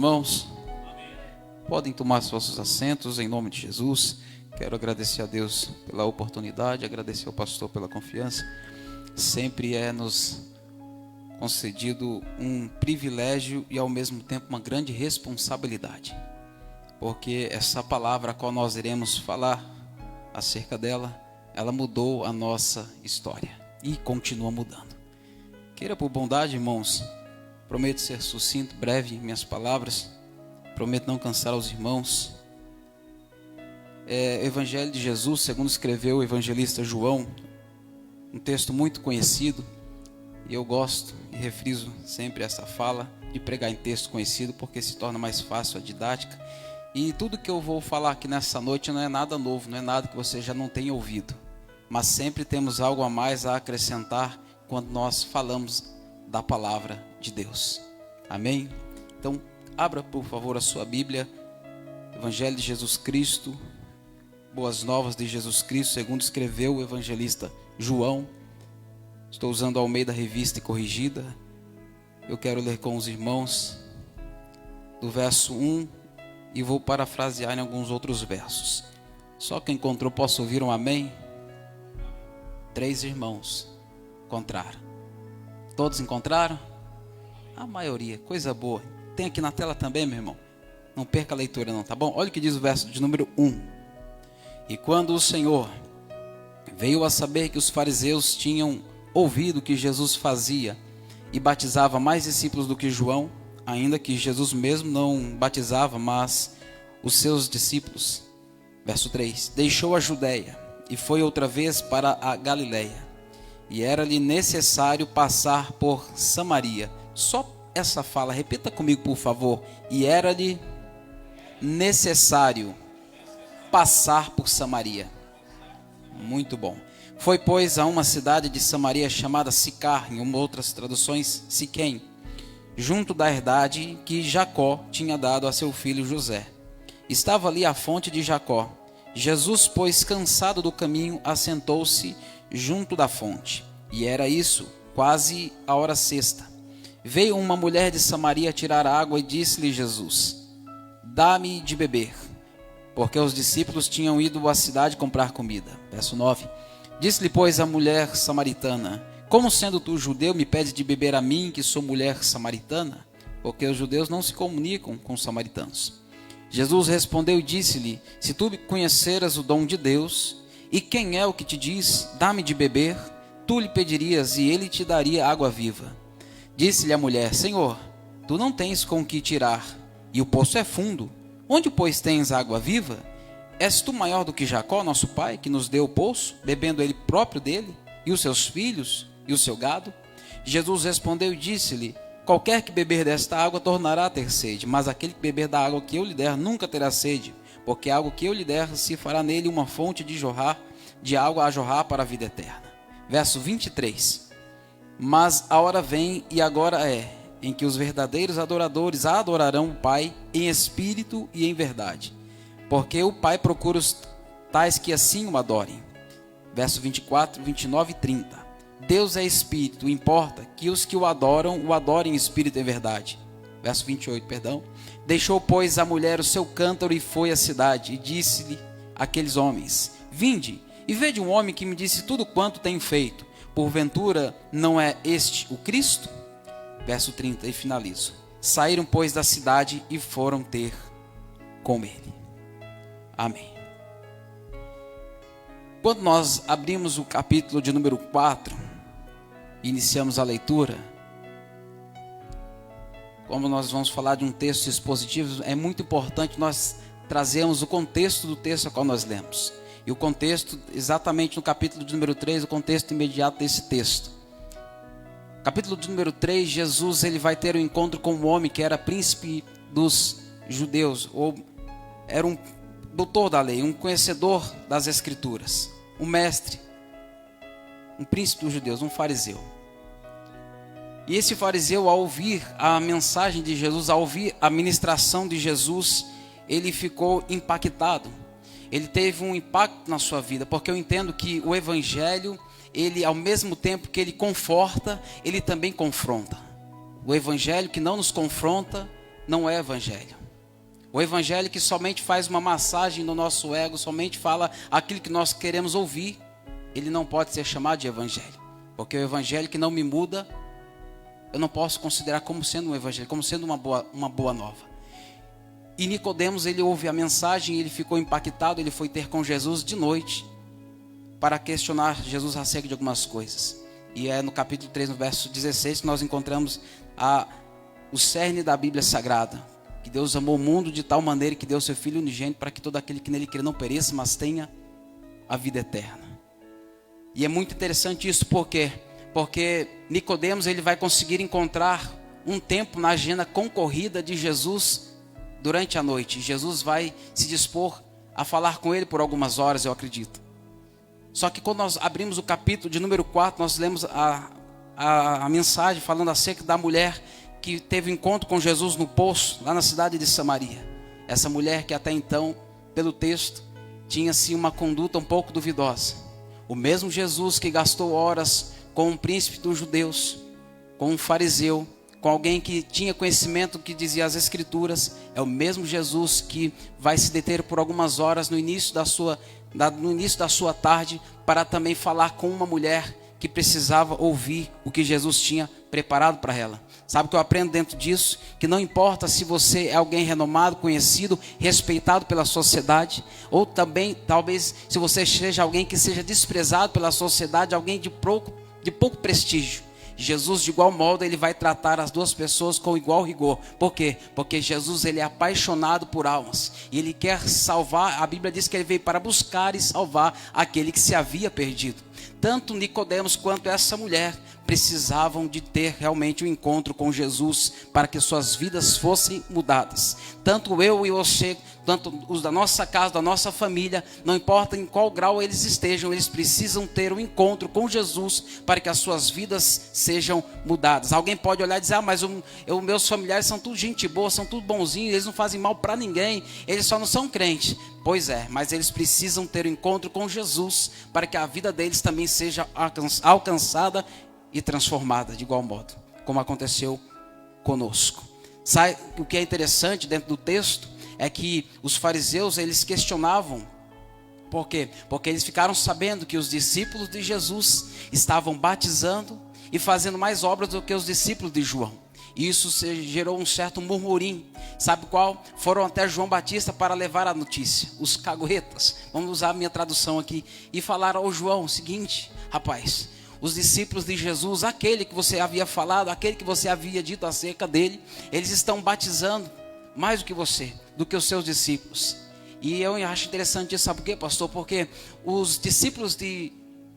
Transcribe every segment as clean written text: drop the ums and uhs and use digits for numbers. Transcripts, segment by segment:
irmãos? Podem tomar seus assentos em nome de Jesus. Quero agradecer a Deus pela oportunidade, agradecer ao pastor pela confiança. Sempre é nos concedido um privilégio e ao mesmo tempo uma grande responsabilidade, porque essa palavra a qual nós iremos falar acerca dela, ela mudou a nossa história e continua mudando. Queira por bondade, irmãos, prometo ser sucinto, breve em minhas palavras, prometo não cansar os irmãos. Evangelho de Jesus, segundo escreveu o evangelista João, um texto muito conhecido, e eu gosto e refriso sempre essa fala de pregar em texto conhecido, porque se torna mais fácil a didática. E tudo que eu vou falar aqui nessa noite não é nada novo, não é nada que você já não tenha ouvido, mas sempre temos algo a mais a acrescentar quando nós falamos da palavra de Deus. Amém? Então, abra por favor a sua Bíblia, Evangelho de Jesus Cristo, Boas Novas de Jesus Cristo, segundo escreveu o evangelista João. Estou usando a Almeida Revista e Corrigida. Eu quero ler com os irmãos do verso 1 e vou parafrasear em alguns outros versos. Só quem encontrou possa ouvir um amém? 3 irmãos encontraram. Todos encontraram? A maioria, coisa boa. Tem aqui na tela também, meu irmão. Não perca a leitura não, tá bom? Olha o que diz o verso de número 1. E quando o Senhor veio a saber que os fariseus tinham ouvido que Jesus fazia e batizava mais discípulos do que João, ainda que Jesus mesmo não batizava, mas os seus discípulos. Verso 3. Deixou a Judeia e foi outra vez para a Galileia. E era-lhe necessário passar por Samaria. Só essa fala, repita comigo por favor. E era-lhe necessário passar por Samaria. Muito bom. Foi, pois, a uma cidade de Samaria chamada Sicar, em outras traduções, Siquém, junto da herdade que Jacó tinha dado a seu filho José. Estava ali a fonte de Jacó. Jesus, pois, cansado do caminho, assentou-se junto da fonte. E era isso, quase a hora sexta. Veio uma mulher de Samaria tirar água e disse-lhe Jesus: dá-me de beber, porque os discípulos tinham ido à cidade comprar comida. Verso 9. Disse-lhe, pois, a mulher samaritana: como sendo tu judeu, me pedes de beber a mim, que sou mulher samaritana? Porque os judeus não se comunicam com os samaritanos. Jesus respondeu e disse-lhe: se tu conheceras o dom de Deus, e quem é o que te diz, dá-me de beber, tu lhe pedirias, e ele te daria água viva. Disse-lhe a mulher: Senhor, tu não tens com que tirar, e o poço é fundo. Onde, pois, tens água viva? És tu maior do que Jacó, nosso pai, que nos deu o poço, bebendo ele próprio dele, e os seus filhos, e o seu gado? Jesus respondeu e disse-lhe: qualquer que beber desta água tornará a ter sede, mas aquele que beber da água que eu lhe der nunca terá sede, porque a água que eu lhe der se fará nele uma fonte de água a jorrar para a vida eterna. Verso 23. Mas a hora vem, e agora é, em que os verdadeiros adoradores adorarão o Pai em espírito e em verdade, porque o Pai procura os tais que assim o adorem. Verso 24, 29 e 30. Deus é espírito, importa que os que o adorem em espírito e em verdade. Verso 28, perdão. Deixou, pois, a mulher o seu cântaro e foi à cidade, e disse-lhe àqueles homens: vinde, e vede um homem que me disse tudo quanto tenho feito. Porventura, não é este o Cristo? Verso 30, e finalizo. Saíram, pois, da cidade e foram ter com ele. Amém. Quando nós abrimos o capítulo de número 4, iniciamos a leitura, como nós vamos falar de um texto expositivo, é muito importante nós trazermos o contexto do texto a qual nós lemos. E o contexto, exatamente no capítulo de número 3, o contexto imediato desse texto. Capítulo de número 3, Jesus ele vai ter um encontro com um homem que era príncipe dos judeus, ou era um doutor da lei, um conhecedor das escrituras, um mestre, um príncipe dos judeus, um fariseu. E esse fariseu, ao ouvir a mensagem de Jesus, ao ouvir a ministração de Jesus, ele ficou impactado. Ele teve um impacto na sua vida, porque eu entendo que o evangelho, ele ao mesmo tempo que ele conforta, ele também confronta. O evangelho que não nos confronta, não é evangelho. O evangelho que somente faz uma massagem no nosso ego, somente fala aquilo que nós queremos ouvir, ele não pode ser chamado de evangelho. Porque o evangelho que não me muda, eu não posso considerar como sendo um evangelho, como sendo uma boa nova. E Nicodemos, ele ouve a mensagem, ele ficou impactado, ele foi ter com Jesus de noite, para questionar Jesus acerca de algumas coisas. E é no capítulo 3, no verso 16, que nós encontramos o cerne da Bíblia Sagrada. Que Deus amou o mundo de tal maneira que deu seu Filho unigênito para que todo aquele que nele crê não pereça, mas tenha a vida eterna. E é muito interessante isso, porque Nicodemos, ele vai conseguir encontrar um tempo na agenda concorrida de Jesus durante a noite. Jesus vai se dispor a falar com ele por algumas horas, eu acredito. Só que quando nós abrimos o capítulo de número 4, nós lemos a mensagem falando acerca da mulher que teve encontro com Jesus no poço, lá na cidade de Samaria. Essa mulher que até então, pelo texto, tinha-se uma conduta um pouco duvidosa. O mesmo Jesus que gastou horas com um príncipe dos judeus, com um fariseu, com alguém que tinha conhecimento que dizia as escrituras, é o mesmo Jesus que vai se deter por algumas horas no início da sua tarde, para também falar com uma mulher que precisava ouvir o que Jesus tinha preparado para ela. Sabe o que eu aprendo dentro disso? Que não importa se você é alguém renomado, conhecido, respeitado pela sociedade, ou também, talvez, se você seja alguém que seja desprezado pela sociedade, alguém de pouco prestígio. Jesus, de igual modo, ele vai tratar as duas pessoas com igual rigor. Por quê? Porque Jesus, ele é apaixonado por almas. E ele quer salvar, a Bíblia diz que ele veio para buscar e salvar aquele que se havia perdido. Tanto Nicodemos quanto essa mulher precisavam de ter realmente um encontro com Jesus para que suas vidas fossem mudadas. Tanto eu e você, tanto os da nossa casa, da nossa família, não importa em qual grau eles estejam, eles precisam ter um encontro com Jesus para que as suas vidas sejam mudadas. Alguém pode olhar e dizer, mas meus familiares são tudo gente boa, são tudo bonzinhos, eles não fazem mal para ninguém, eles só não são crentes. Pois é, mas eles precisam ter um encontro com Jesus para que a vida deles também seja alcançada e transformada de igual modo, como aconteceu conosco. Sabe o que é interessante dentro do texto? É que os fariseus, eles questionavam. Por quê? Porque eles ficaram sabendo que os discípulos de Jesus estavam batizando e fazendo mais obras do que os discípulos de João. E isso gerou um certo murmurinho. Sabe qual? Foram até João Batista para levar a notícia. Os caguetas, vamos usar a minha tradução aqui, e falaram ao João o seguinte: rapaz, os discípulos de Jesus, aquele que você havia falado, aquele que você havia dito acerca dele, eles estão batizando mais do que você, do que os seus discípulos. E eu acho interessante isso, sabe por quê, pastor? Porque os discípulos de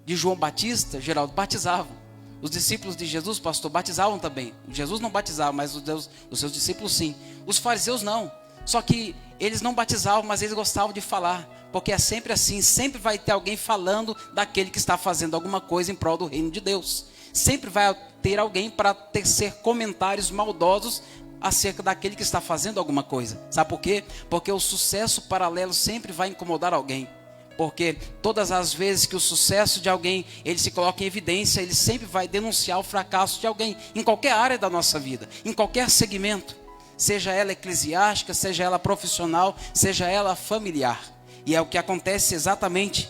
João Batista, Geraldo, batizavam. Os discípulos de Jesus, pastor, batizavam também. Jesus não batizava, mas os seus discípulos sim. Os fariseus não. Só que eles não batizavam, mas eles gostavam de falar. Porque é sempre assim, sempre vai ter alguém falando daquele que está fazendo alguma coisa em prol do reino de Deus. Sempre vai ter alguém para tecer comentários maldosos acerca daquele que está fazendo alguma coisa. Sabe por quê? Porque o sucesso paralelo sempre vai incomodar alguém. Porque todas as vezes que o sucesso de alguém, ele se coloca em evidência, ele sempre vai denunciar o fracasso de alguém, em qualquer área da nossa vida, em qualquer segmento, seja ela eclesiástica, seja ela profissional, seja ela familiar. E é o que acontece exatamente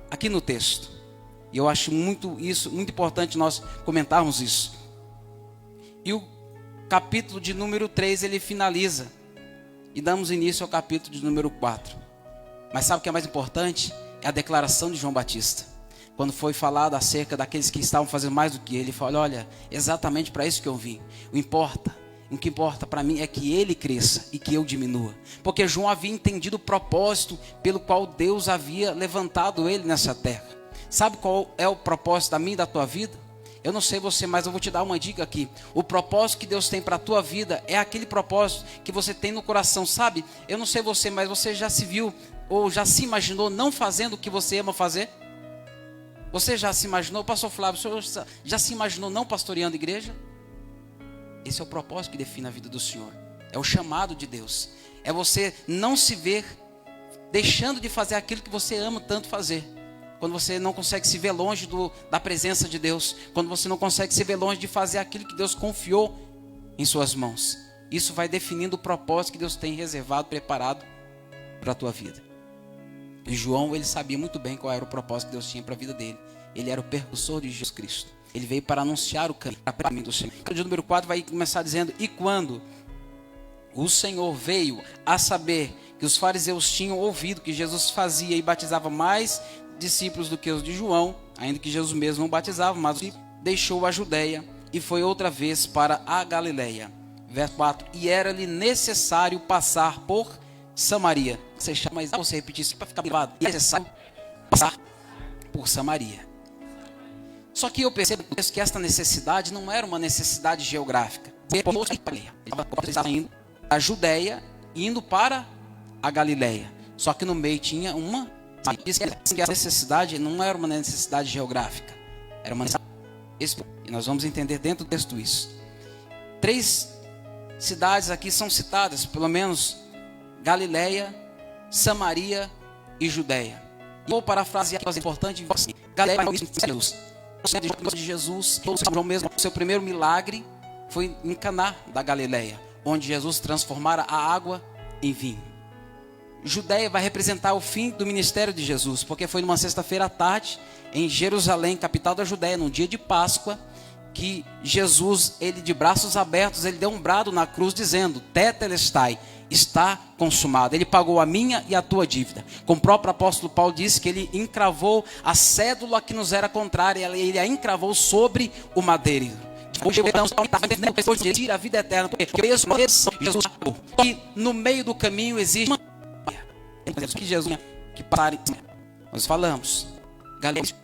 aqui no texto. E eu acho muito importante nós comentarmos isso. E o capítulo de número 3, ele finaliza. E damos início ao capítulo de número 4. Mas sabe o que é mais importante? É a declaração de João Batista. Quando foi falado acerca daqueles que estavam fazendo mais do que ele, falou: olha, exatamente para isso que eu vim. O que importa para mim é que ele cresça e que eu diminua. Porque João havia entendido o propósito pelo qual Deus havia levantado ele nessa terra. Sabe qual é o propósito da minha e da tua vida? Eu não sei você, mas eu vou te dar uma dica aqui. O propósito que Deus tem para a tua vida é aquele propósito que você tem no coração, sabe? Eu não sei você, mas você já se viu ou já se imaginou não fazendo o que você ama fazer? Você já se imaginou, pastor Flávio, o senhor já se imaginou não pastoreando igreja? Esse é o propósito que define a vida do Senhor. É o chamado de Deus. É você não se ver deixando de fazer aquilo que você ama tanto fazer. Quando você não consegue se ver longe da presença de Deus. Quando você não consegue se ver longe de fazer aquilo que Deus confiou em suas mãos. Isso vai definindo o propósito que Deus tem reservado, preparado para a tua vida. E João, ele sabia muito bem qual era o propósito que Deus tinha para a vida dele. Ele era o precursor de Jesus Cristo. Ele veio para anunciar o caminho do Senhor. O dia número 4 vai começar dizendo: e quando o Senhor veio a saber que os fariseus tinham ouvido que Jesus fazia e batizava mais discípulos do que os de João, ainda que Jesus mesmo não batizava, mas deixou a Judeia e foi outra vez para a Galileia. Verso 4: e era-lhe necessário passar por Samaria. Você chama, mas você repetir isso para ficar gravado. É necessário passar por Samaria. Só que eu percebo que esta necessidade não era uma necessidade geográfica. Ele estava indo da Judeia, indo para a Galileia. Só que no meio tinha uma... Diz que a necessidade não era uma necessidade geográfica. Era uma necessidade... E nós vamos entender dentro do texto isso. 3 cidades aqui são citadas, pelo menos Galileia, Samaria e Judeia. E vou parafrasear, é importante, Galileia de Jesus, João mesmo, seu primeiro milagre foi em Caná da Galileia, onde Jesus transformara a água em vinho. Judeia vai representar o fim do ministério de Jesus, porque foi numa sexta-feira à tarde, em Jerusalém, capital da Judeia, num dia de Páscoa, que Jesus, ele de braços abertos, ele deu um brado na cruz dizendo: Tetelestai, está consumado. Ele pagou a minha e a tua dívida. Como o próprio apóstolo Paulo disse, que ele encravou a cédula que nos era contrária, ele a encravou sobre o madeiro. Depois de tira a vida eterna, porque Jesus pagou. E no meio do caminho existe que Jesus que pare. Nós falamos, Galileia,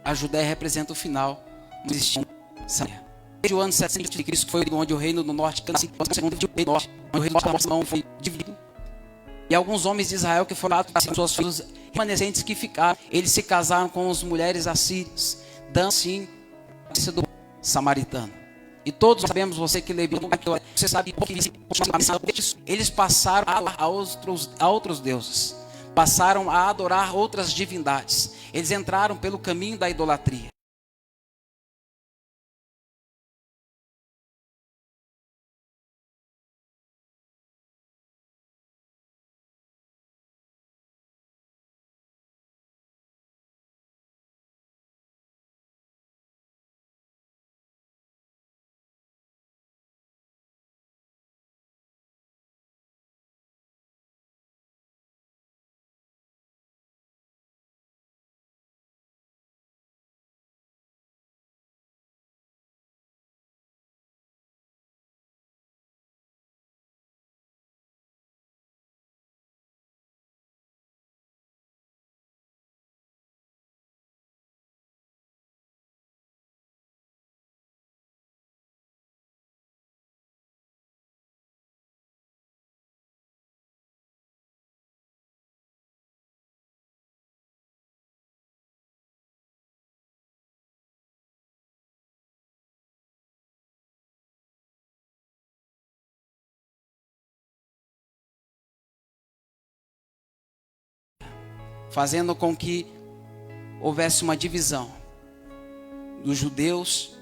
a Judéia representa o final. Não existe desde o ano 700 de Cristo, foi onde o reino do norte, segundo o norte, onde o reino do norte não foi dividido. E alguns homens de Israel que foram lá, suas filhas remanescentes que ficaram, eles se casaram com as mulheres assírias, dando assim do samaritano. E todos sabemos, você que lê Bíblia, você sabe que eles passaram a outros deuses, passaram a adorar outras divindades. Eles entraram pelo caminho da idolatria. Fazendo com que houvesse uma divisão dos judeus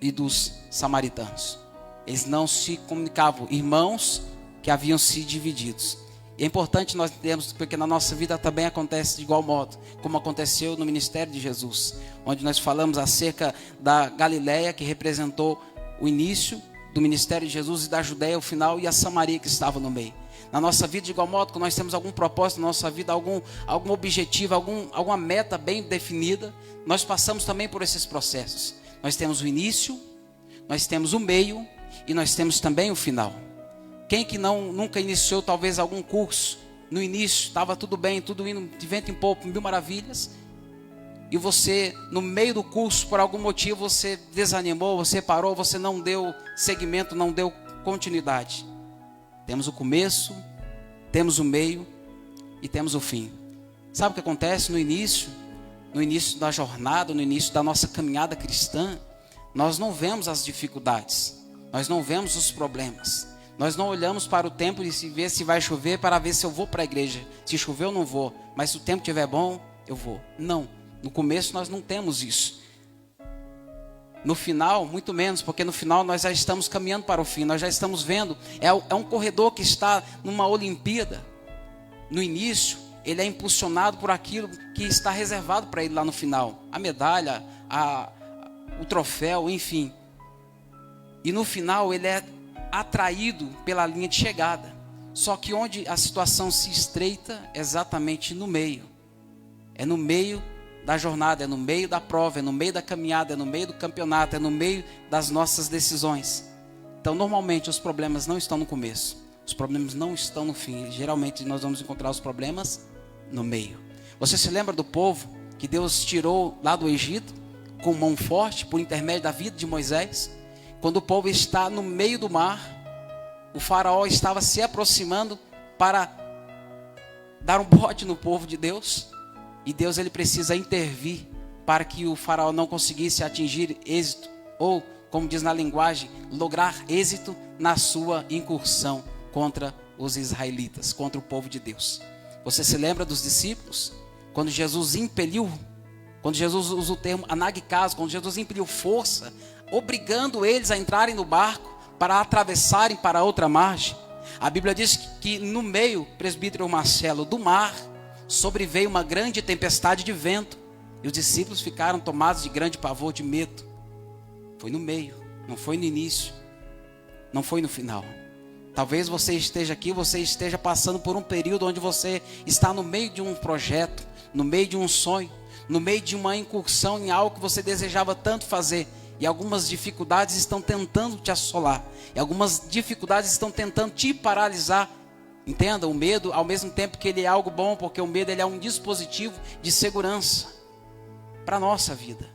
e dos samaritanos. Eles não se comunicavam, irmãos que haviam se divididos. E é importante nós entendermos, porque na nossa vida também acontece de igual modo, como aconteceu no ministério de Jesus, onde nós falamos acerca da Galileia, que representou o início do ministério de Jesus, e da Judeia o final, e a Samaria que estava no meio. Na nossa vida, de igual modo, quando nós temos algum propósito na nossa vida, algum objetivo, alguma meta bem definida, nós passamos também por esses processos. Nós temos o início, nós temos o meio e nós temos também o final. Quem que nunca iniciou talvez algum curso, no início estava tudo bem, tudo indo de vento em popa, mil maravilhas, e você, no meio do curso, por algum motivo, você desanimou, você parou, você não deu seguimento, não deu continuidade. Temos o começo, temos o meio e temos o fim. Sabe o que acontece no início da jornada, no início da nossa caminhada cristã? Nós não vemos as dificuldades, nós não vemos os problemas, nós não olhamos para o tempo e se ver se vai chover para ver se eu vou para a igreja. Se chover eu não vou, mas se o tempo estiver bom, eu vou. Não, no começo nós não temos isso. No final, muito menos, porque no final nós já estamos caminhando para o fim, nós já estamos vendo, é um corredor que está numa Olimpíada. No início, ele é impulsionado por aquilo que está reservado para ele lá no final. A medalha, o troféu, enfim. E no final ele é atraído pela linha de chegada. Só que onde a situação se estreita é exatamente no meio. É no meio da jornada, é no meio da prova, é no meio da caminhada, é no meio do campeonato, é no meio das nossas decisões. Então, normalmente, os problemas não estão no começo. Os problemas não estão no fim. Geralmente, nós vamos encontrar os problemas no meio. Você se lembra do povo que Deus tirou lá do Egito com mão forte por intermédio da vida de Moisés? Quando o povo está no meio do mar, o faraó estava se aproximando para dar um bote no povo de Deus. E Deus ele precisa intervir para que o faraó não conseguisse atingir êxito, ou, como diz na linguagem, lograr êxito na sua incursão contra os israelitas, contra o povo de Deus. Você se lembra dos discípulos? Quando Jesus impeliu, quando Jesus usa o termo anagikaz, quando Jesus impeliu força, obrigando eles a entrarem no barco para atravessarem para outra margem. A Bíblia diz que no meio, presbítero Marcelo, do mar, sobreveio uma grande tempestade de vento, e os discípulos ficaram tomados de grande pavor, de medo. Foi no meio, não foi no início, não foi no final. Talvez você esteja aqui, você esteja passando por um período onde você está no meio de um projeto, no meio de um sonho, no meio de uma incursão em algo que você desejava tanto fazer, e algumas dificuldades estão tentando te assolar, e algumas dificuldades estão tentando te paralisar. Entenda, o medo, ao mesmo tempo que ele é algo bom, porque o medo ele é um dispositivo de segurança para a nossa vida.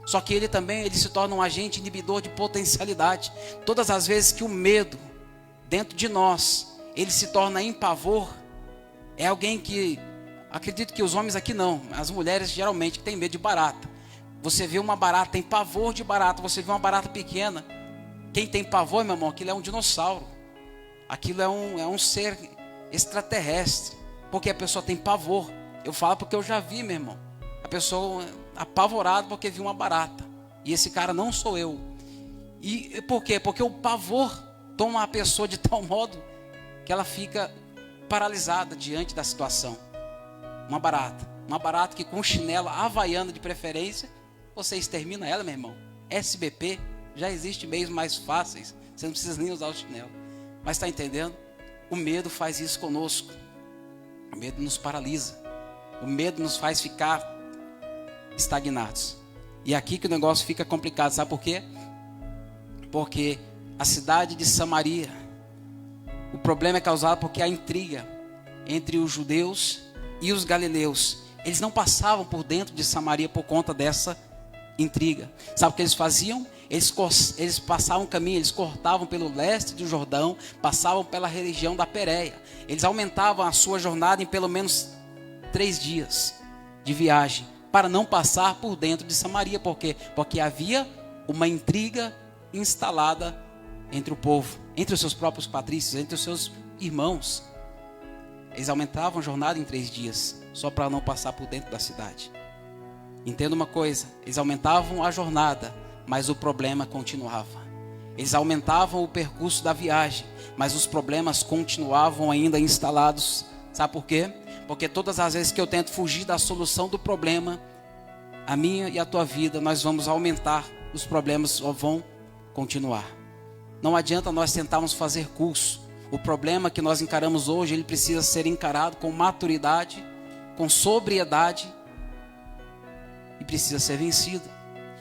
Só que ele também se torna um agente inibidor de potencialidade. Todas as vezes que o medo, dentro de nós, ele se torna em pavor, é alguém que, acredito que os homens aqui não, as mulheres geralmente que têm medo de barata. Você vê uma barata, tem pavor de barata, você vê uma barata pequena. Quem tem pavor, meu irmão, aquilo é um dinossauro. Aquilo é um ser extraterrestre, porque a pessoa tem pavor. Eu falo porque eu já vi, meu irmão. A pessoa apavorada porque viu uma barata. E esse cara não sou eu. E por quê? Porque o pavor toma a pessoa de tal modo que ela fica paralisada diante da situação. Uma barata que com chinela havaiana de preferência, você extermina ela, meu irmão. SBP, já existe meios mais fáceis. Você não precisa nem usar o chinelo. Mas está entendendo? O medo faz isso conosco. O medo nos paralisa. O medo nos faz ficar estagnados. E é aqui que o negócio fica complicado. Sabe por quê? Porque a cidade de Samaria, o problema é causado porque a intriga entre os judeus e os galileus, eles não passavam por dentro de Samaria por conta dessa intriga. Sabe o que eles faziam? Eles passavam o caminho, eles cortavam pelo leste do Jordão, passavam pela região da Pérea. Eles aumentavam a sua jornada em pelo menos 3 dias de viagem, para não passar por dentro de Samaria. Por quê? Porque havia uma intriga instalada entre o povo, entre os seus próprios patrícios, entre os seus irmãos. Eles aumentavam a jornada em 3 dias, só para não passar por dentro da cidade. Entenda uma coisa, eles aumentavam a jornada, mas o problema continuava. Eles aumentavam o percurso da viagem, mas os problemas continuavam ainda instalados. Sabe por quê? Porque todas as vezes que eu tento fugir da solução do problema, a minha e a tua vida, nós vamos aumentar, os problemas vão continuar. Não adianta nós tentarmos fazer curso. O problema que nós encaramos hoje, ele precisa ser encarado com maturidade, com sobriedade, e precisa ser vencido.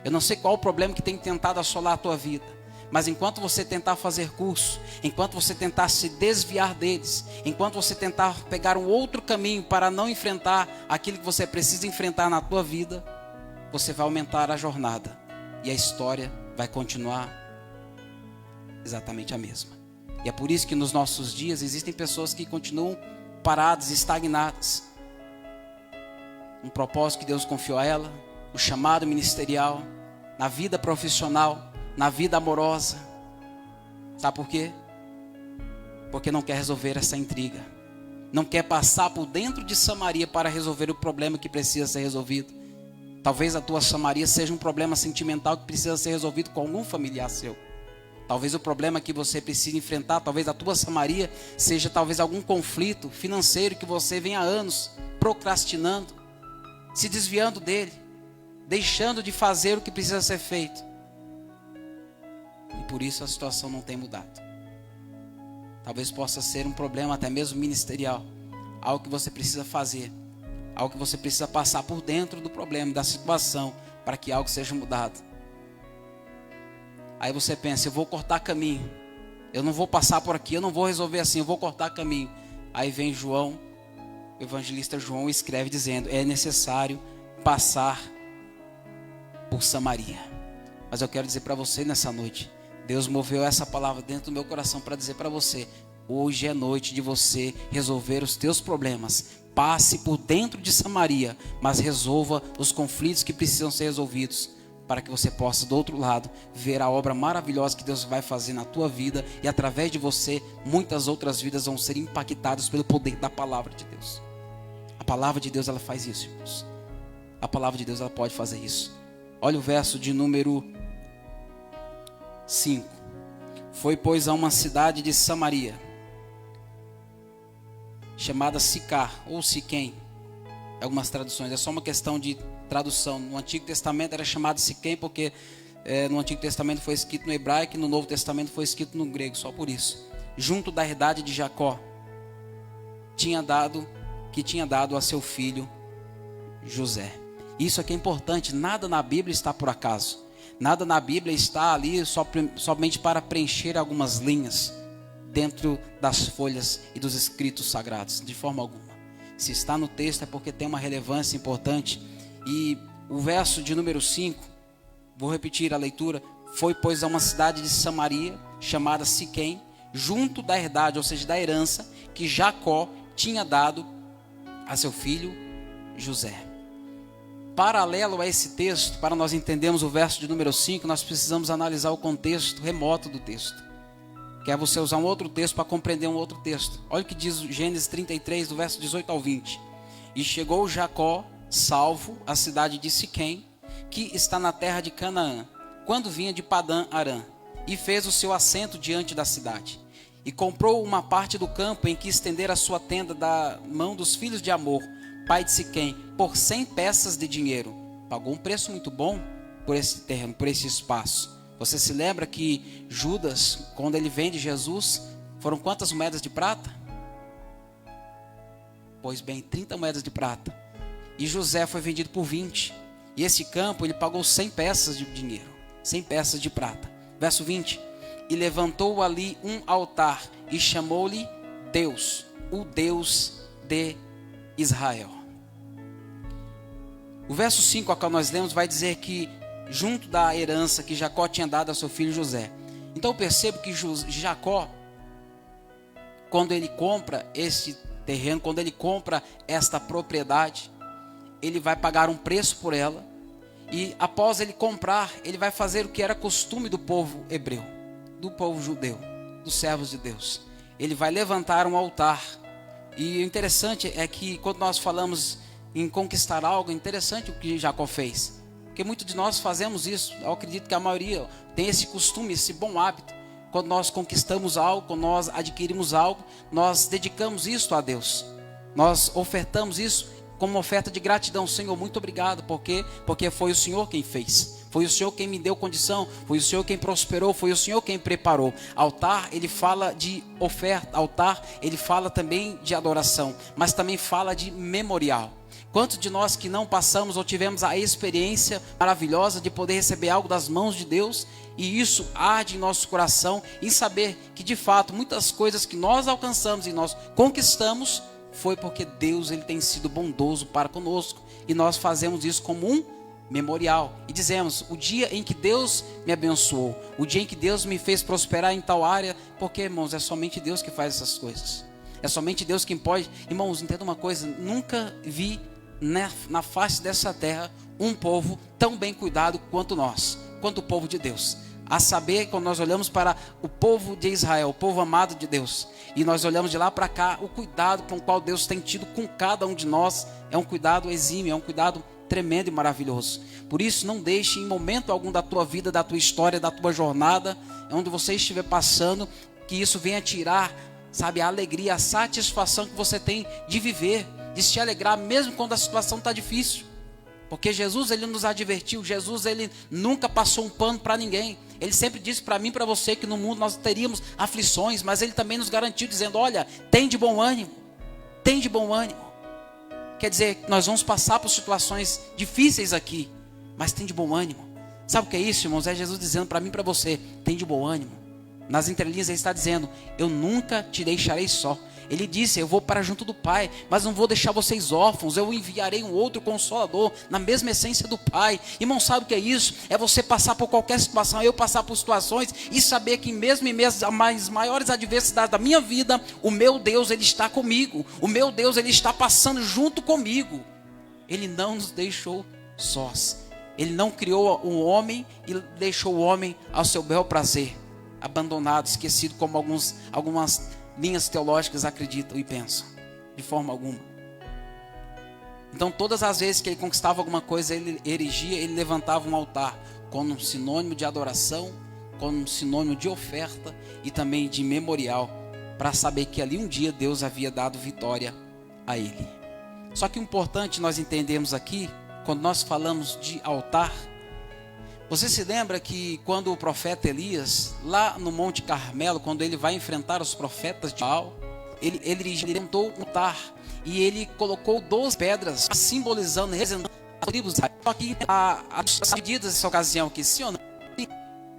Eu não sei qual o problema que tem tentado assolar a tua vida, mas enquanto você tentar fazer curso, enquanto você tentar se desviar deles, enquanto você tentar pegar um outro caminho para não enfrentar aquilo que você precisa enfrentar na tua vida, você vai aumentar a jornada e a história vai continuar exatamente a mesma. E é por isso que nos nossos dias existem pessoas que continuam paradas, estagnadas. Um propósito que Deus confiou a ela, o chamado ministerial, na vida profissional, na vida amorosa. Sabe por quê? Porque não quer resolver essa intriga. Não quer passar por dentro de Samaria para resolver o problema que precisa ser resolvido. Talvez a tua Samaria seja um problema sentimental que precisa ser resolvido com algum familiar seu. Talvez o problema que você precisa enfrentar, talvez a tua Samaria seja talvez algum conflito financeiro que você vem há anos procrastinando, se desviando dele, deixando de fazer o que precisa ser feito. E por isso a situação não tem mudado. Talvez possa ser um problema até mesmo ministerial, algo que você precisa fazer, algo que você precisa passar por dentro do problema, da situação, para que algo seja mudado. Aí você pensa, eu vou cortar caminho, eu não vou passar por aqui, eu não vou resolver assim, eu vou cortar caminho. Aí vem João, o evangelista João escreve dizendo, é necessário passar por Samaria. Mas eu quero dizer para você nessa noite, Deus moveu essa palavra dentro do meu coração para dizer para você, hoje é noite de você resolver os teus problemas. Passe por dentro de Samaria, mas resolva os conflitos que precisam ser resolvidos, para que você possa do outro lado ver a obra maravilhosa que Deus vai fazer na tua vida, e através de você muitas outras vidas vão ser impactadas pelo poder da palavra de Deus. A palavra de Deus, ela faz isso, irmãos. A palavra de Deus, ela pode fazer isso. Olha o verso de número 5. Foi, pois, a uma cidade de Samaria, chamada Sicar, ou Siquém, algumas traduções, é só uma questão de tradução. No Antigo Testamento era chamado Siquém, porque no Antigo Testamento foi escrito no hebraico, e no Novo Testamento foi escrito no grego, só por isso. Junto da herdade de Jacó, que tinha dado a seu filho José. Isso aqui é importante, nada na Bíblia está por acaso. Nada na Bíblia está ali somente para preencher algumas linhas dentro das folhas e dos escritos sagrados, de forma alguma. Se está no texto é porque tem uma relevância importante. E o verso de número 5, vou repetir a leitura. Foi, pois, a uma cidade de Samaria, chamada Siquém, junto da herdade, ou seja, da herança, que Jacó tinha dado a seu filho José. Paralelo a esse texto, para nós entendermos o verso de número 5, nós precisamos analisar o contexto remoto do texto. Que é você usar um outro texto para compreender um outro texto. Olha o que diz Gênesis 33, do verso 18 ao 20. E chegou Jacó, salvo, à cidade de Siquém, que está na terra de Canaã, quando vinha de Padã Arã, e fez o seu assento diante da cidade. E comprou uma parte do campo em que estendera a sua tenda da mão dos filhos de Amor, pai de Siquém, por 100 peças de dinheiro. Pagou um preço muito bom por esse terreno, por esse espaço. Você se lembra que Judas, quando ele vende Jesus, foram quantas moedas de prata? Pois bem, 30 moedas de prata. E José foi vendido por 20. E esse campo ele pagou 100 peças de dinheiro, 100 peças de prata. Verso 20. E levantou ali um altar e chamou-lhe Deus, o Deus de Israel. O verso 5 a qual nós lemos vai dizer que junto da herança que Jacó tinha dado a seu filho José. Então eu percebo que Jacó, quando ele compra esse terreno, quando ele compra esta propriedade, ele vai pagar um preço por ela, e após ele comprar, ele vai fazer o que era costume do povo hebreu, do povo judeu, dos servos de Deus. Ele vai levantar um altar. E o interessante é que quando nós falamos em conquistar algo, é interessante o que Jacó fez. Porque muitos de nós fazemos isso. Eu acredito que a maioria tem esse costume, esse bom hábito. Quando nós conquistamos algo, quando nós adquirimos algo, nós dedicamos isso a Deus. Nós ofertamos isso como uma oferta de gratidão. Senhor, muito obrigado. Porque foi o Senhor quem fez. Foi o Senhor quem me deu condição. Foi o Senhor quem prosperou. Foi o Senhor quem preparou. Altar, ele fala de oferta. Altar, ele fala também de adoração. Mas também fala de memorial. Quantos de nós que não passamos ou tivemos a experiência maravilhosa de poder receber algo das mãos de Deus, e isso arde em nosso coração, em saber que de fato muitas coisas que nós alcançamos e nós conquistamos, foi porque Deus ele tem sido bondoso para conosco, e nós fazemos isso como um memorial, e dizemos, o dia em que Deus me abençoou, o dia em que Deus me fez prosperar em tal área, porque irmãos, é somente Deus que faz essas coisas, é somente Deus quem pode. Irmãos, entenda uma coisa, nunca vi na face dessa terra um povo tão bem cuidado quanto nós, quanto o povo de Deus. A saber, quando nós olhamos para o povo de Israel, o povo amado de Deus, e nós olhamos de lá para cá, o cuidado com o qual Deus tem tido com cada um de nós é um cuidado exímio, é um cuidado tremendo e maravilhoso. Por isso, não deixe em momento algum da tua vida, da tua história, da tua jornada, onde você estiver passando, que isso venha tirar, sabe, a alegria, a satisfação que você tem de viver, de se alegrar mesmo quando a situação está difícil. Porque Jesus, ele nos advertiu, Jesus, ele nunca passou um pano para ninguém. Ele sempre disse para mim e para você que no mundo nós teríamos aflições, mas ele também nos garantiu dizendo, olha, tem de bom ânimo, tem de bom ânimo. Quer dizer, nós vamos passar por situações difíceis aqui, mas tem de bom ânimo. Sabe o que é isso, irmãos? É Jesus dizendo para mim e para você, tem de bom ânimo. Nas entrelinhas ele está dizendo, eu nunca te deixarei só. Ele disse, eu vou para junto do Pai, mas não vou deixar vocês órfãos, eu enviarei um outro Consolador, na mesma essência do Pai. Irmão, sabe o que é isso? É você passar por qualquer situação, eu passar por situações, e saber que mesmo em meio às maiores adversidades da minha vida, o meu Deus, ele está comigo, o meu Deus, ele está passando junto comigo. Ele não nos deixou sós, ele não criou o homem e deixou o homem ao seu bel prazer, abandonado, esquecido, como algumas linhas teológicas acreditam e pensam, de forma alguma. Então todas as vezes que ele conquistava alguma coisa, ele erigia, ele levantava um altar, como um sinônimo de adoração, como um sinônimo de oferta e também de memorial, para saber que ali um dia Deus havia dado vitória a ele. Só que o importante nós entendemos aqui, quando nós falamos de altar, você se lembra que quando o profeta Elias, lá no Monte Carmelo, quando ele vai enfrentar os profetas de Baal, ele levantou um altar e ele colocou 12 pedras, simbolizando, representando as tribos. Só que as medidas nessa ocasião aqui, sim ou não?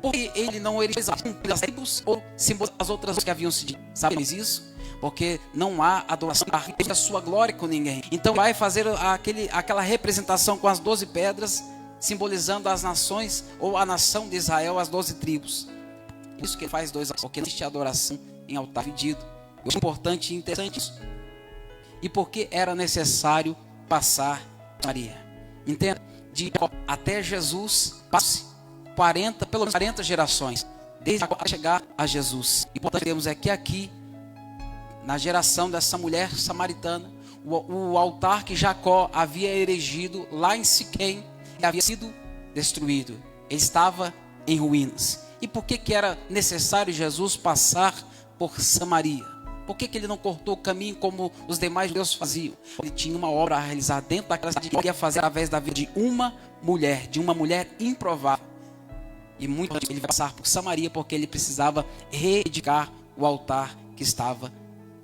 Porque ele não erigiu as tribos ou simbolizou as outras que haviam se dito. Sabemos isso? Porque não há adoração a sua glória com ninguém. Então vai fazer aquela representação com as 12 pedras, simbolizando as nações, ou a nação de Israel, as 12 tribos. Isso que ele faz porque não existe adoração em altar dividido. É importante e interessante isso. E porque era necessário passar Maria. Entenda? De até Jesus, passe pelo menos 40 gerações, desde a chegar a Jesus. E portanto temos aqui, na geração dessa mulher samaritana, o altar que Jacó havia erigido lá em Siquém, havia sido destruído, ele estava em ruínas. E por que era necessário Jesus passar por Samaria? Por que ele não cortou o caminho como os demais judeus faziam? Ele tinha uma obra a realizar dentro daquela cidade, que ele ia fazer através da vida de uma mulher improvável. E muito antes ele vai passar por Samaria, porque ele precisava reedificar o altar que estava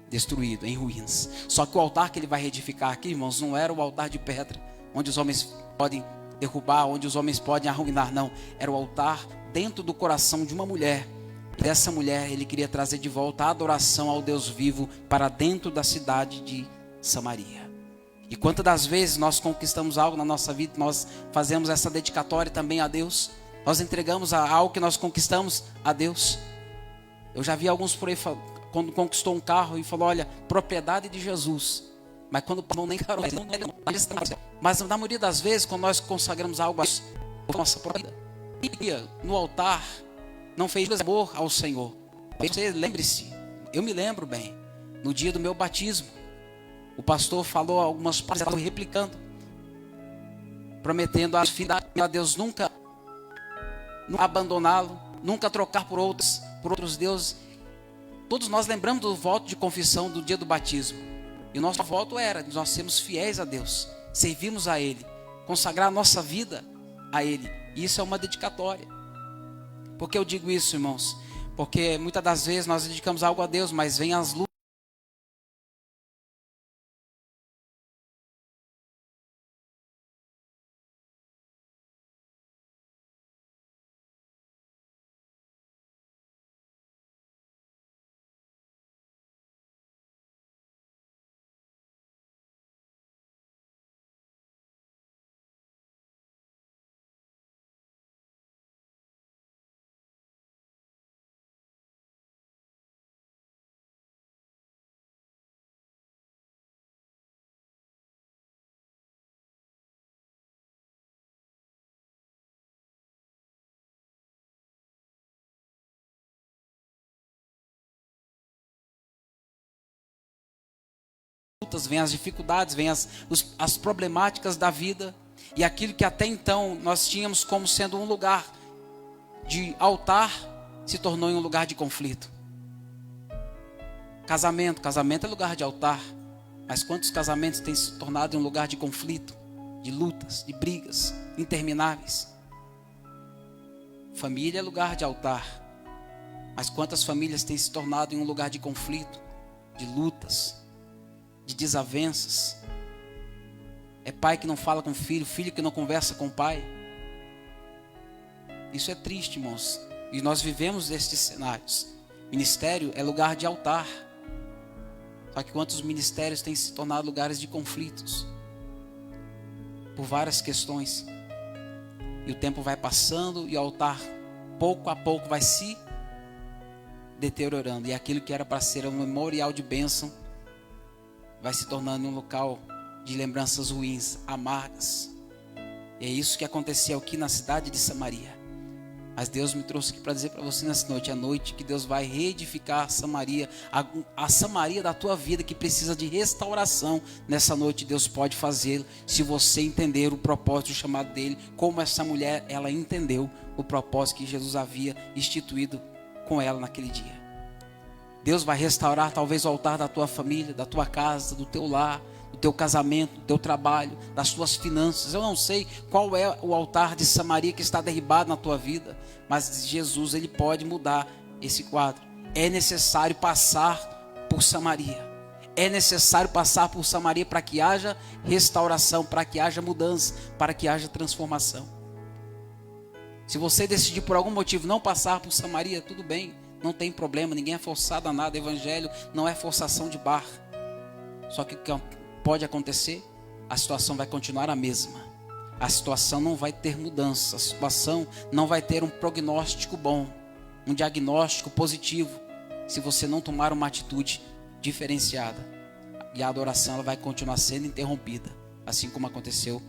destruído, em ruínas. Só que o altar que ele vai reedificar aqui, irmãos, não era o altar de pedra, onde os homens podem derrubar, onde os homens podem arruinar, não. Era o altar dentro do coração de uma mulher. E dessa mulher ele queria trazer de volta a adoração ao Deus vivo para dentro da cidade de Samaria. E quantas das vezes nós conquistamos algo na nossa vida, nós fazemos essa dedicatória também a Deus, nós entregamos algo que nós conquistamos a Deus. Eu já vi alguns por aí, quando conquistou um carro e falou, olha, propriedade de Jesus. Mas quando não nem caro, mas na maioria das vezes, quando nós consagramos algo a nossa própria vida, no altar, não fez amor ao Senhor. Você lembre-se, eu me lembro bem, no dia do meu batismo, o pastor falou algumas palavras replicando, prometendo a Deus nunca abandoná-lo, nunca trocar por outros deuses. Todos nós lembramos do voto de confissão do dia do batismo. E o nosso voto era de nós sermos fiéis a Deus, servirmos a Ele, consagrar a nossa vida a Ele. E isso é uma dedicatória. Por que eu digo isso, irmãos? Porque muitas das vezes nós dedicamos algo a Deus, mas vem as lutas. Vêm as dificuldades, vêm as problemáticas da vida, E aquilo que até então nós tínhamos como sendo um lugar de altar, se tornou em um lugar de conflito. Casamento é lugar de altar. Mas quantos casamentos têm se tornado em um lugar de conflito, de lutas, de brigas intermináveis? Família é lugar de altar. Mas quantas famílias têm se tornado em um lugar de conflito, de lutas, de desavenças? É pai que não fala com filho, filho que não conversa com pai. Isso é triste, irmãos. E nós vivemos estes cenários. Ministério é lugar de altar. Só que quantos ministérios têm se tornado lugares de conflitos? Por várias questões. E o tempo vai passando e o altar, pouco a pouco, vai se deteriorando. E aquilo que era para ser um memorial de bênção, vai se tornando um local de lembranças ruins, amargas. E é isso que aconteceu aqui na cidade de Samaria. Mas Deus me trouxe aqui para dizer para você nessa noite, a noite que Deus vai reedificar Samaria, a Samaria da tua vida que precisa de restauração. Nessa noite Deus pode fazê-lo, se você entender o propósito, o chamado dele, como essa mulher, ela entendeu o propósito que Jesus havia instituído com ela naquele dia. Deus vai restaurar talvez o altar da tua família, da tua casa, do teu lar, do teu casamento, do teu trabalho, das tuas finanças. Eu não sei qual é o altar de Samaria que está derribado na tua vida, mas Jesus, ele pode mudar esse quadro. É necessário passar por Samaria. É necessário passar por Samaria para que haja restauração, para que haja mudança, para que haja transformação. Se você decidir por algum motivo não passar por Samaria, tudo bem, não tem problema, ninguém é forçado a nada. Evangelho não é forçação de barra. Só que o que pode acontecer, a situação vai continuar a mesma. A situação não vai ter mudança, a situação não vai ter um prognóstico bom, um diagnóstico positivo, se você não tomar uma atitude diferenciada. E a adoração, ela vai continuar sendo interrompida, assim como aconteceu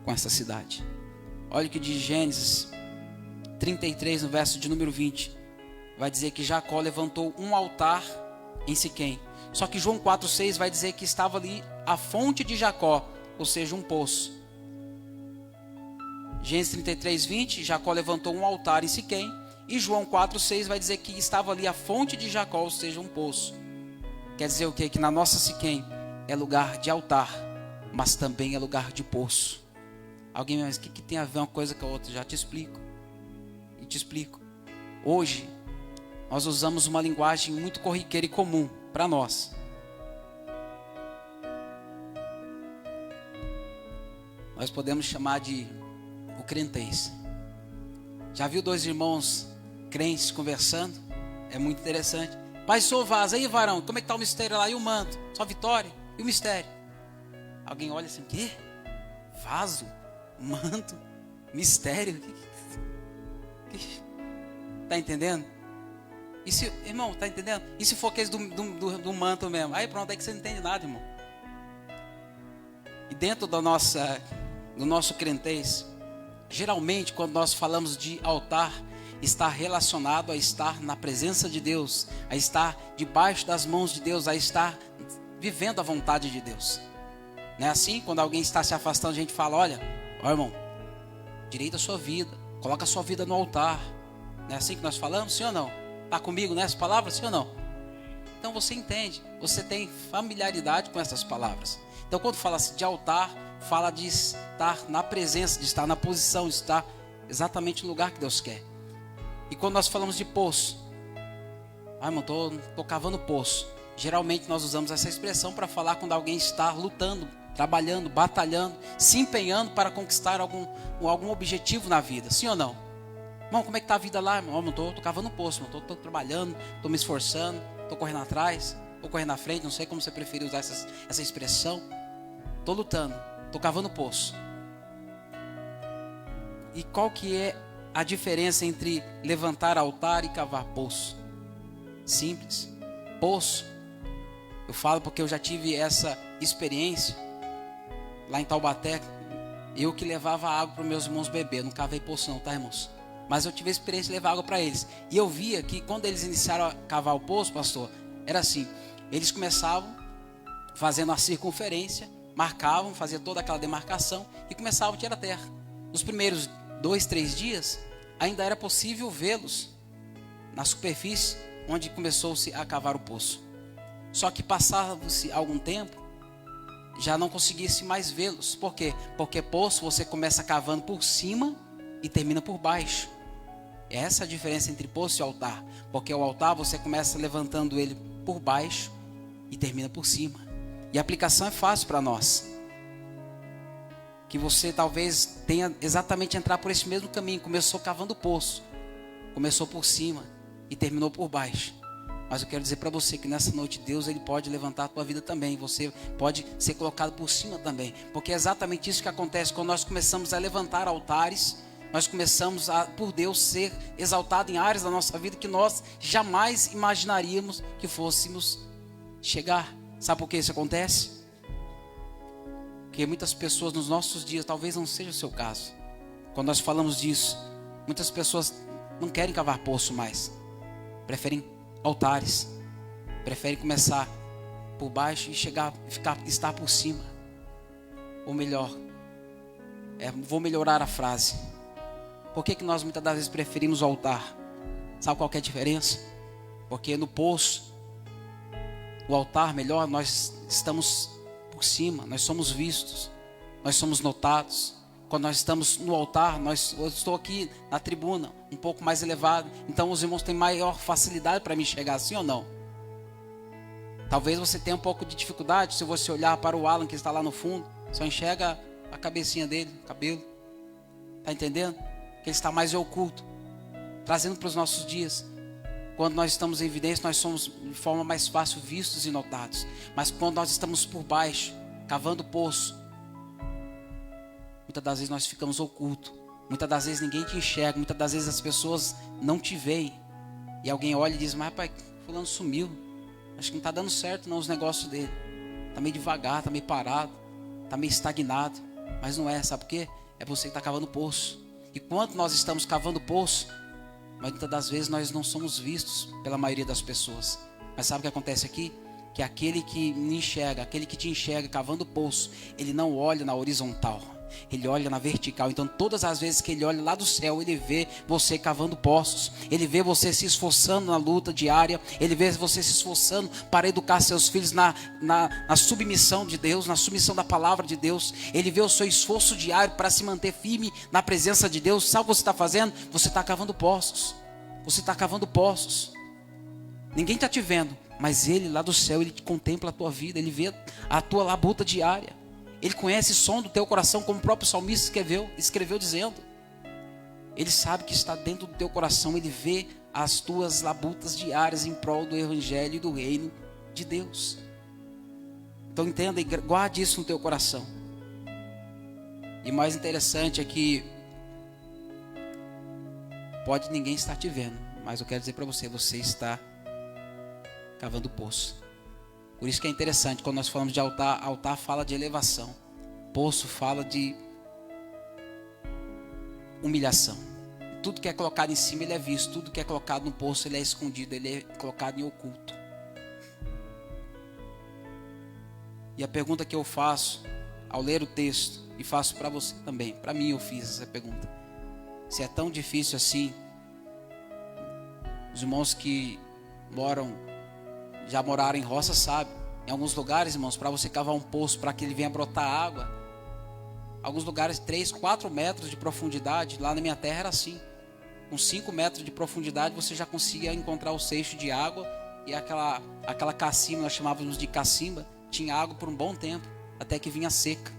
com essa cidade. Olha o que diz Gênesis 33, no verso de número 20. Vai dizer que Jacó levantou um altar em Siquém. Só que João 4,6 vai dizer que estava ali a fonte de Jacó, ou seja, um poço. Gênesis 33, 20, Jacó levantou um altar em Siquém. E João 4,6 vai dizer que estava ali a fonte de Jacó, ou seja, um poço. Quer dizer o quê? Que na nossa Siquém é lugar de altar, mas também é lugar de poço. Alguém me diz, o que tem a ver uma coisa com a outra? Já te explico. E te explico. Hoje, nós usamos uma linguagem muito corriqueira e comum para nós. Nós podemos chamar de o crentez. Já viu dois irmãos crentes conversando? É muito interessante. Pai, sou vaso, aí varão, como é que está o mistério lá? E o manto? Só vitória? E o mistério? Alguém olha assim, o quê? Vaso? Manto? Mistério? Está entendendo? E se, irmão, está entendendo? E se for aquele do manto mesmo? Aí pronto, aí que você não entende nada, irmão. E dentro do nosso crentez, geralmente quando nós falamos de altar, está relacionado a estar na presença de Deus, a estar debaixo das mãos de Deus, a estar vivendo a vontade de Deus. Não é assim? Quando alguém está se afastando, a gente fala, olha, irmão, direita a sua vida, coloca a sua vida no altar. Não é assim que nós falamos? Sim ou não? Está comigo nessas palavras? Sim ou não? Então você entende, você tem familiaridade com essas palavras. Então quando fala-se de altar, fala de estar na presença, de estar na posição, de estar exatamente no lugar que Deus quer. E quando nós falamos de poço, irmão, estou cavando poço. Geralmente nós usamos essa expressão para falar quando alguém está lutando, trabalhando, batalhando, se empenhando para conquistar algum objetivo na vida. Sim ou não? Irmão, como é que está a vida lá, irmão? Estou cavando poço, estou trabalhando, estou me esforçando, estou correndo atrás, estou correndo na frente, não sei como você preferir usar essa expressão. Estou lutando, estou cavando poço. E qual que é a diferença entre levantar altar e cavar poço? Simples. Poço, eu falo porque eu já tive essa experiência lá em Taubaté. Eu que levava água para os meus irmãos beber. Eu não cavei poço não, tá, irmãos? Mas eu tive a experiência de levar água para eles. E eu via que quando eles iniciaram a cavar o poço, pastor, era assim. Eles começavam fazendo a circunferência marcavam, faziam toda aquela demarcação e começavam a tirar a terra. Nos primeiros 2, 3 dias, ainda era possível vê-los na superfície onde começou-se a cavar o poço. Só que passava-se algum tempo, já não conseguia-se mais vê-los. Por quê? Porque poço você começa cavando por cima e termina por baixo. Essa é a diferença entre poço e altar. Porque o altar você começa levantando ele por baixo e termina por cima. E a aplicação é fácil para nós. Que você talvez tenha exatamente entrar por esse mesmo caminho. Começou cavando poço, começou por cima e terminou por baixo. Mas eu quero dizer para você que nessa noite Deus ele pode levantar a tua vida também. Você pode ser colocado por cima também. Porque é exatamente isso que acontece quando nós começamos a levantar altares. Nós começamos a, por Deus, ser exaltado em áreas da nossa vida que nós jamais imaginaríamos que fôssemos chegar. Sabe por que isso acontece? Porque muitas pessoas nos nossos dias, talvez não seja o seu caso. Quando nós falamos disso, muitas pessoas não querem cavar poço mais. Preferem altares. Preferem começar por baixo e estar por cima. Ou melhor, vou melhorar a frase. Por que nós muitas das vezes preferimos o altar? Sabe qual que é a diferença? Porque no poço, o altar melhor, nós estamos por cima, nós somos vistos, nós somos notados. Quando nós estamos no altar, eu estou aqui na tribuna, um pouco mais elevado, então os irmãos têm maior facilidade para me enxergar, sim ou não? Talvez você tenha um pouco de dificuldade, se você olhar para o Alan que está lá no fundo, só enxerga a cabecinha dele, o cabelo. Está entendendo? Que ele está mais oculto, trazendo para os nossos dias. Quando nós estamos em evidência, nós somos de forma mais fácil vistos e notados. Mas quando nós estamos por baixo, cavando poço, muitas das vezes nós ficamos ocultos. Muitas das vezes ninguém te enxerga. Muitas das vezes as pessoas não te veem. E alguém olha e diz, mas rapaz, fulano sumiu. Acho que não está dando certo não os negócios dele. Está meio devagar, está meio parado, está meio estagnado. Mas não é, sabe por quê? É você que está cavando poço. E quando nós estamos cavando poço, muitas das vezes nós não somos vistos pela maioria das pessoas. Mas sabe o que acontece aqui? Que aquele que me enxerga, aquele que te enxerga cavando poço, ele não olha na horizontal, ele olha na vertical. Então todas as vezes que ele olha lá do céu, ele vê você cavando poços, ele vê você se esforçando na luta diária, ele vê você se esforçando para educar seus filhos na submissão de Deus, na submissão da palavra de Deus. Ele vê o seu esforço diário para se manter firme na presença de Deus. Sabe o que você está fazendo? Você está cavando poços. Você está cavando poços. Ninguém está te vendo, mas ele lá do céu, ele contempla a tua vida, ele vê a tua labuta diária. Ele conhece o som do teu coração, como o próprio salmista escreveu dizendo. Ele sabe que está dentro do teu coração, ele vê as tuas labutas diárias em prol do evangelho e do reino de Deus. Então entenda e guarde isso no teu coração. E mais interessante é que pode ninguém estar te vendo, mas eu quero dizer para você, você está cavando poço. Por isso que é interessante, quando nós falamos de altar, altar fala de elevação. Poço fala de humilhação. Tudo que é colocado em cima, ele é visto. Tudo que é colocado no poço, ele é escondido, ele é colocado em oculto. E a pergunta que eu faço, ao ler o texto, e faço para você também, para mim eu fiz essa pergunta. Se é tão difícil assim, os irmãos que já moraram em roça, sabe? Em alguns lugares, irmãos, para você cavar um poço, para que ele venha brotar água, alguns lugares 3, 4 metros de profundidade. Lá na minha terra era assim, com 5 metros de profundidade você já conseguia encontrar o seixo de água. E aquela cacimba, nós chamávamos de cacimba, tinha água por um bom tempo, até que vinha seca.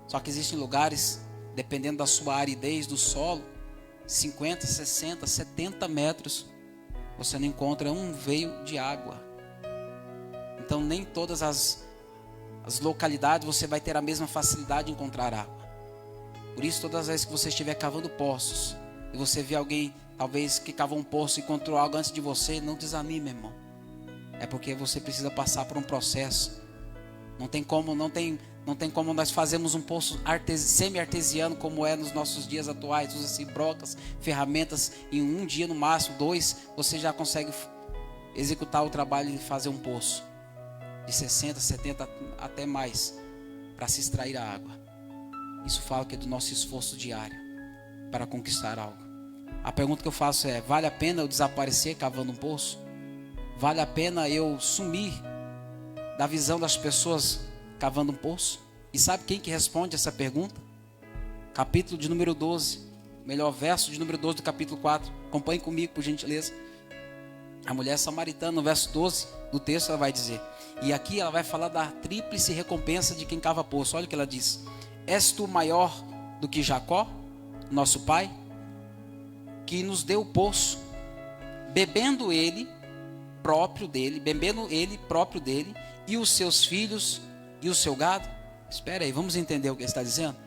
Só que existem lugares, dependendo da sua aridez do solo, 50, 60, 70 metros você não encontra um veio de água. Então nem todas as localidades você vai ter a mesma facilidade de encontrar água. Por isso, todas as vezes que você estiver cavando poços e você vê alguém talvez que cavou um poço e encontrou algo antes de você, não desanime, irmão. É porque você precisa passar por um processo. Não tem como nós fazermos um poço semi-artesiano como é nos nossos dias atuais. Usa-se brocas, ferramentas, em um dia no máximo, 2, você já consegue executar o trabalho de fazer um poço. de 60, 70 até mais, para se extrair a água. Isso fala que é do nosso esforço diário para conquistar algo. A pergunta que eu faço é: vale a pena eu desaparecer cavando um poço? Vale a pena eu sumir da visão das pessoas cavando um poço? E sabe quem que responde essa pergunta? Capítulo de número 12, melhor, verso de número 12 do capítulo 4. Acompanhe comigo, por gentileza. A mulher samaritana, no verso 12 do texto, ela vai dizer, e aqui ela vai falar da tríplice recompensa de quem cava poço. Olha o que ela diz: és tu maior do que Jacó, nosso pai, que nos deu o poço, bebendo ele próprio dele, e os seus filhos e o seu gado? Espera aí, vamos entender o que ele está dizendo.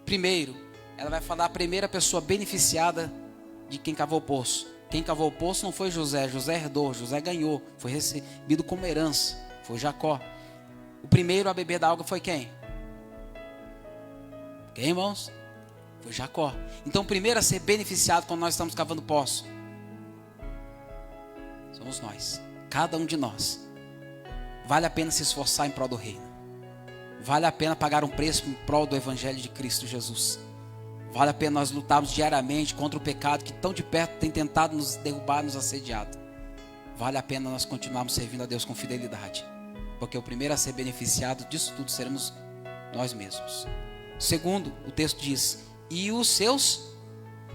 Primeiro, ela vai falar a primeira pessoa beneficiada de quem cavou o poço. Quem cavou o poço não foi José, José herdou, José ganhou, foi recebido como herança, foi Jacó. O primeiro a beber da água foi quem? Quem, irmãos? Foi Jacó. Então o primeiro a ser beneficiado quando nós estamos cavando poço somos nós, cada um de nós. Vale a pena se esforçar em prol do reino. Vale a pena pagar um preço em prol do evangelho de Cristo Jesus. Vale a pena nós lutarmos diariamente contra o pecado que tão de perto tem tentado nos derrubar, nos assediado. Vale a pena nós continuarmos servindo a Deus com fidelidade, porque o primeiro a ser beneficiado disso tudo seremos nós mesmos. Segundo, o texto diz, e os seus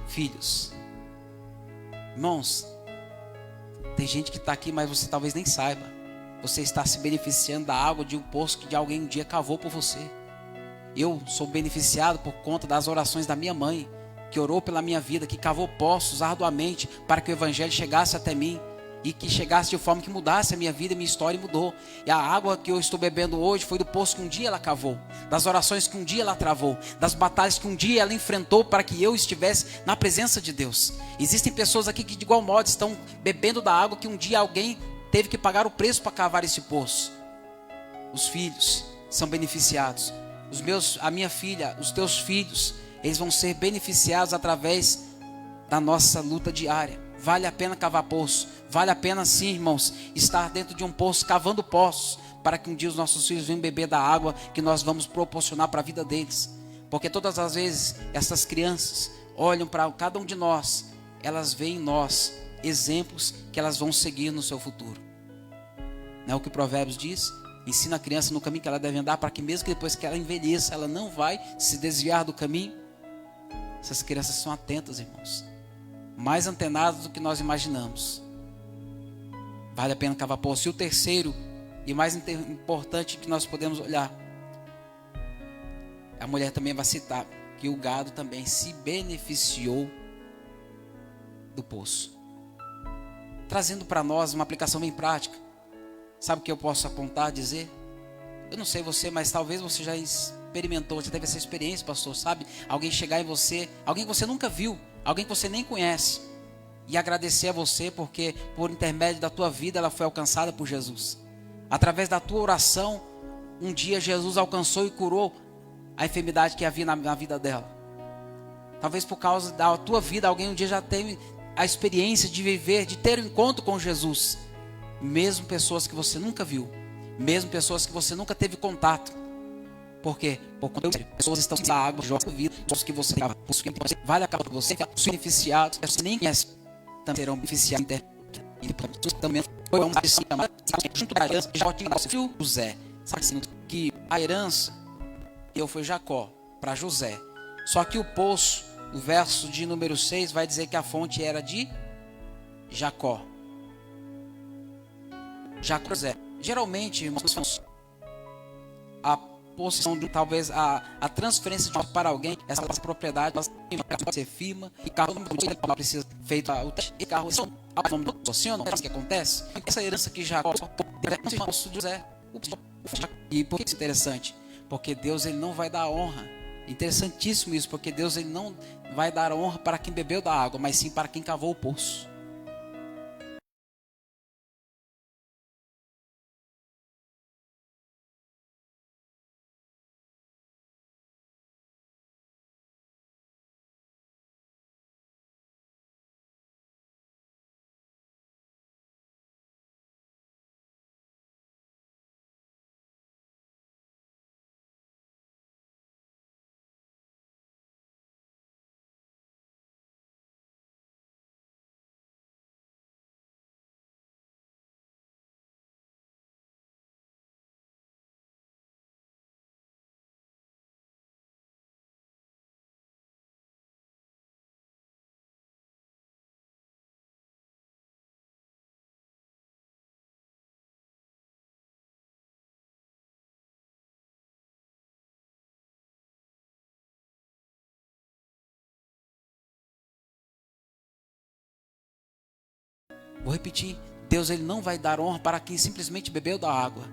filhos. Irmãos, tem gente que está aqui, mas você talvez nem saiba. Você está se beneficiando da água de um poço que alguém um dia cavou por você. Eu sou beneficiado por conta das orações da minha mãe, que orou pela minha vida, que cavou poços arduamente para que o evangelho chegasse até mim e que chegasse de forma que mudasse a minha vida, a minha história mudou. E a água que eu estou bebendo hoje foi do poço que um dia ela cavou, das orações que um dia ela travou, das batalhas que um dia ela enfrentou para que eu estivesse na presença de Deus. Existem pessoas aqui que de igual modo estão bebendo da água que um dia alguém teve que pagar o preço para cavar esse poço. Os filhos são beneficiados. A minha filha, os teus filhos, eles vão ser beneficiados através da nossa luta diária. Vale a pena cavar poço. Vale a pena sim, irmãos, estar dentro de um poço, cavando poços, para que um dia os nossos filhos venham beber da água que nós vamos proporcionar para a vida deles. Porque todas as vezes essas crianças olham para cada um de nós, elas veem em nós exemplos que elas vão seguir no seu futuro. Não é o que o Provérbios diz? Ensina a criança no caminho que ela deve andar, para que mesmo que depois que ela envelheça, ela não vai se desviar do caminho. Essas crianças são atentas, irmãos, mais antenadas do que nós imaginamos. Vale a pena cavar poço. E o terceiro e mais importante que nós podemos olhar, a mulher também vai citar que o gado também se beneficiou do poço, trazendo para nós uma aplicação bem prática. Sabe o que eu posso apontar, dizer? Eu não sei você, mas talvez você já experimentou, já teve essa experiência, pastor, sabe? Alguém chegar em você, alguém que você nunca viu, alguém que você nem conhece, e agradecer a você porque por intermédio da tua vida ela foi alcançada por Jesus. Através da tua oração, um dia Jesus alcançou e curou a enfermidade que havia na vida dela. Talvez por causa da tua vida, alguém um dia já teve a experiência de viver, de ter um encontro com Jesus. Mesmo pessoas que você nunca viu, mesmo pessoas que você nunca teve contato. Por quê? Porque pessoas estão sem água, jogam vida, pessoas que você vale a pena você ser beneficiado, você nem conhece, também serão beneficiados. E também foi uma junto da herança, já tinha o José, sabe que a herança eu foi Jacó para José. Só que o poço, o verso de número 6 vai dizer que a fonte era de Jacó. Jacó, geralmente, irmãos, a posição de talvez a transferência de para alguém, essa propriedade pode ser firma e carro não precisa feito o teste e carro não funciona, o que acontece? Essa herança que Jacó de José. E por que isso é interessante? Porque Deus ele não vai dar honra. Interessantíssimo isso, porque Deus ele não vai dar honra para quem bebeu da água, mas sim para quem cavou o poço. Vou repetir. Deus, ele não vai dar honra para quem simplesmente bebeu da água,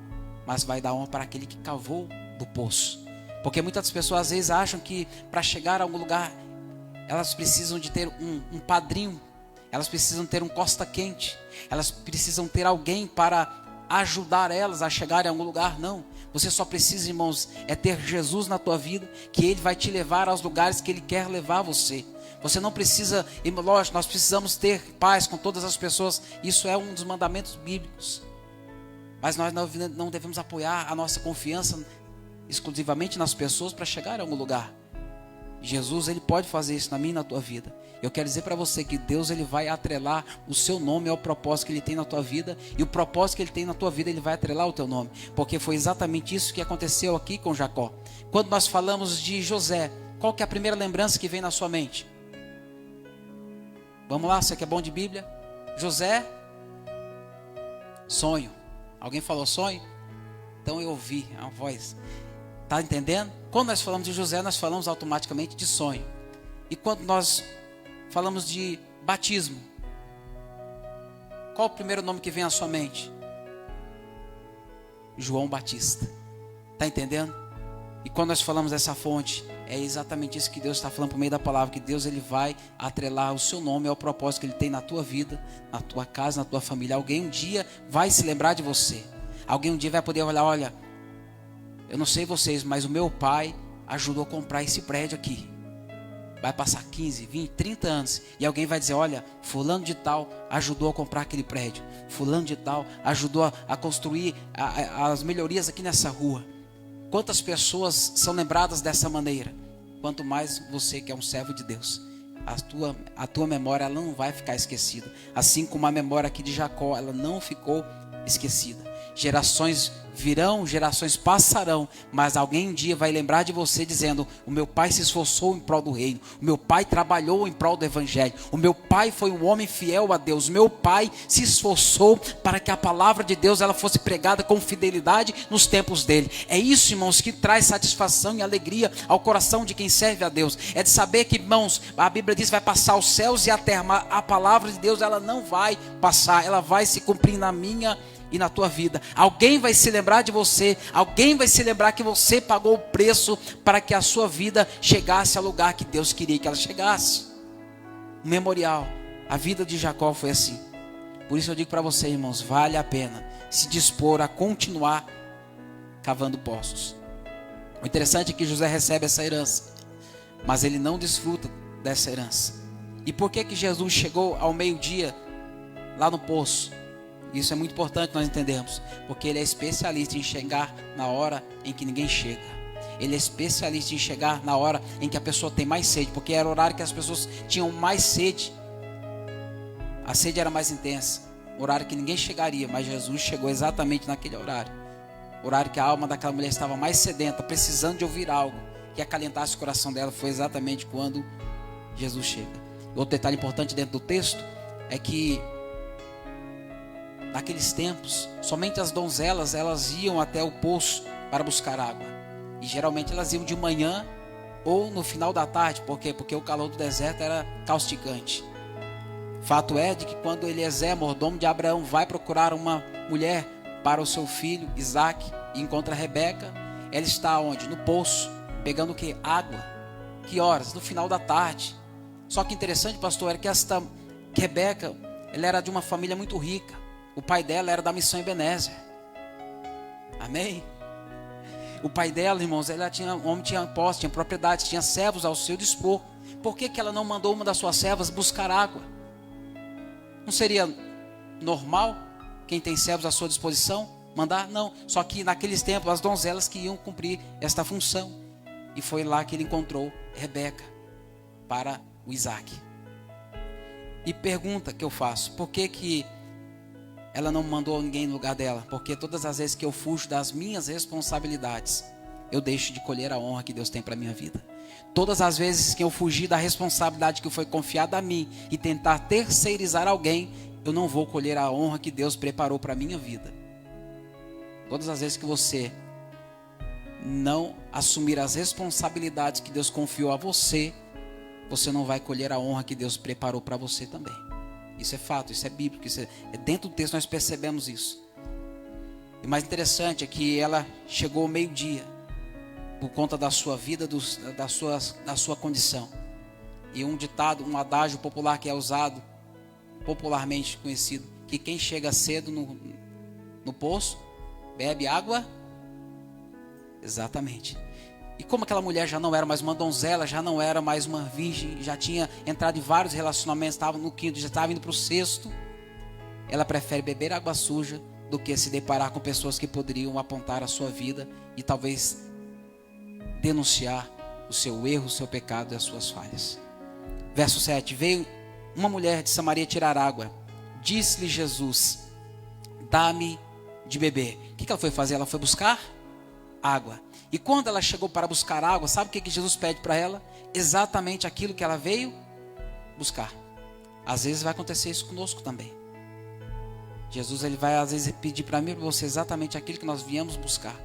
mas vai dar honra para aquele que cavou do poço. Porque muitas pessoas às vezes acham que para chegar a algum lugar, elas precisam de ter um padrinho, elas precisam ter um costa quente, elas precisam ter alguém para ajudar elas a chegar em algum lugar. Não, você só precisa, irmãos, é ter Jesus na tua vida, que ele vai te levar aos lugares que ele quer levar você. Você não precisa, lógico, nós precisamos ter paz com todas as pessoas, isso é um dos mandamentos bíblicos, mas nós não devemos apoiar a nossa confiança exclusivamente nas pessoas para chegar a algum lugar. Jesus, ele pode fazer isso na minha e na tua vida. Eu quero dizer para você que Deus, ele vai atrelar o seu nome ao propósito que ele tem na tua vida, e o propósito que ele tem na tua vida, ele vai atrelar o teu nome, porque foi exatamente isso que aconteceu aqui com Jacó. Quando nós falamos de José, qual que é a primeira lembrança que vem na sua mente? Vamos lá, você que é bom de Bíblia. José, sonho. Alguém falou sonho? Então eu ouvi a voz. Está entendendo? Quando nós falamos de José, nós falamos automaticamente de sonho. E quando nós falamos de batismo, qual o primeiro nome que vem à sua mente? João Batista. Está entendendo? E quando nós falamos dessa fonte, é exatamente isso que Deus está falando por meio da palavra, que Deus, ele vai atrelar o seu nome ao propósito que ele tem na tua vida, na tua casa, na tua família. Alguém um dia vai se lembrar de você. Alguém um dia vai poder olhar, olha, eu não sei vocês, mas o meu pai ajudou a comprar esse prédio aqui. Vai passar 15, 20, 30 anos, e alguém vai dizer, olha, fulano de tal ajudou a comprar aquele prédio. Fulano de tal ajudou a construir as melhorias aqui nessa rua. Quantas pessoas são lembradas dessa maneira? Quanto mais você que é um servo de Deus, a tua memória, ela não vai ficar esquecida. Assim como a memória aqui de Jacó, ela não ficou esquecida. Gerações virão, gerações passarão, mas alguém um dia vai lembrar de você dizendo, o meu pai se esforçou em prol do reino, o meu pai trabalhou em prol do evangelho, o meu pai foi um homem fiel a Deus, o meu pai se esforçou para que a palavra de Deus ela fosse pregada com fidelidade nos tempos dele. É isso, irmãos, que traz satisfação e alegria ao coração de quem serve a Deus. É de saber que, irmãos, a Bíblia diz que vai passar os céus e a terra, mas a palavra de Deus ela não vai passar, ela vai se cumprir na minha e na tua vida. Alguém vai se lembrar de você, alguém vai se lembrar que você pagou o preço para que a sua vida chegasse ao lugar que Deus queria que ela chegasse. Um memorial. A vida de Jacó foi assim. Por isso eu digo para você, irmãos, vale a pena se dispor a continuar cavando poços. O interessante é que José recebe essa herança, mas ele não desfruta dessa herança. E por que Jesus chegou ao meio-dia lá no poço? Isso é muito importante nós entendermos, porque ele é especialista em chegar na hora em que ninguém chega. Ele é especialista em chegar na hora em que a pessoa tem mais sede, porque era o horário que as pessoas tinham mais sede. A sede era mais intensa, horário que ninguém chegaria, mas Jesus chegou exatamente naquele horário. Horário que a alma daquela mulher estava mais sedenta, precisando de ouvir algo que acalentasse o coração dela. Foi exatamente quando Jesus chega. Outro detalhe importante dentro do texto é que naqueles tempos, somente as donzelas elas iam até o poço para buscar água. E geralmente elas iam de manhã ou no final da tarde. Por quê? Porque o calor do deserto era causticante. Fato é de que quando Eliezer, mordomo de Abraão, vai procurar uma mulher para o seu filho Isaque e encontra Rebeca, ela está onde? No poço, pegando o que? Água. Que horas? No final da tarde. Só que interessante, pastor, era que esta Rebeca, ela era de uma família muito rica. O pai dela era da missão Ebenezer. Amém? O pai dela, irmãos, o homem tinha posse, tinha propriedades, tinha servos ao seu dispor. Por que ela não mandou uma das suas servas buscar água? Não seria normal quem tem servos à sua disposição mandar? Não. Só que naqueles tempos as donzelas que iam cumprir esta função. E foi lá que ele encontrou Rebeca para o Isaque. E pergunta que eu faço, por que ela não mandou ninguém no lugar dela? Porque todas as vezes que eu fujo das minhas responsabilidades, eu deixo de colher a honra que Deus tem para a minha vida. Todas as vezes que eu fugir da responsabilidade que foi confiada a mim e tentar terceirizar alguém, eu não vou colher a honra que Deus preparou para a minha vida. Todas as vezes que você não assumir as responsabilidades que Deus confiou a você, você não vai colher a honra que Deus preparou para você também. Isso é fato, isso é bíblico, dentro do texto nós percebemos isso. E o mais interessante é que ela chegou ao meio-dia, por conta da sua vida, da sua condição. E um ditado, um adágio popular que é usado, popularmente conhecido, que quem chega cedo no poço, bebe água. Exatamente. E como aquela mulher já não era mais uma donzela, já não era mais uma virgem, já tinha entrado em vários relacionamentos, estava no quinto, já estava indo para o sexto, ela prefere beber água suja do que se deparar com pessoas que poderiam apontar a sua vida e talvez denunciar o seu erro, o seu pecado e as suas falhas. Verso 7. Veio uma mulher de Samaria tirar água. Disse-lhe Jesus: dá-me de beber. O que ela foi fazer? Ela foi buscar água. E quando ela chegou para buscar água, sabe o que Jesus pede para ela? Exatamente aquilo que ela veio buscar. Às vezes vai acontecer isso conosco também. Jesus, ele vai às vezes pedir para mim e para você exatamente aquilo que nós viemos buscar.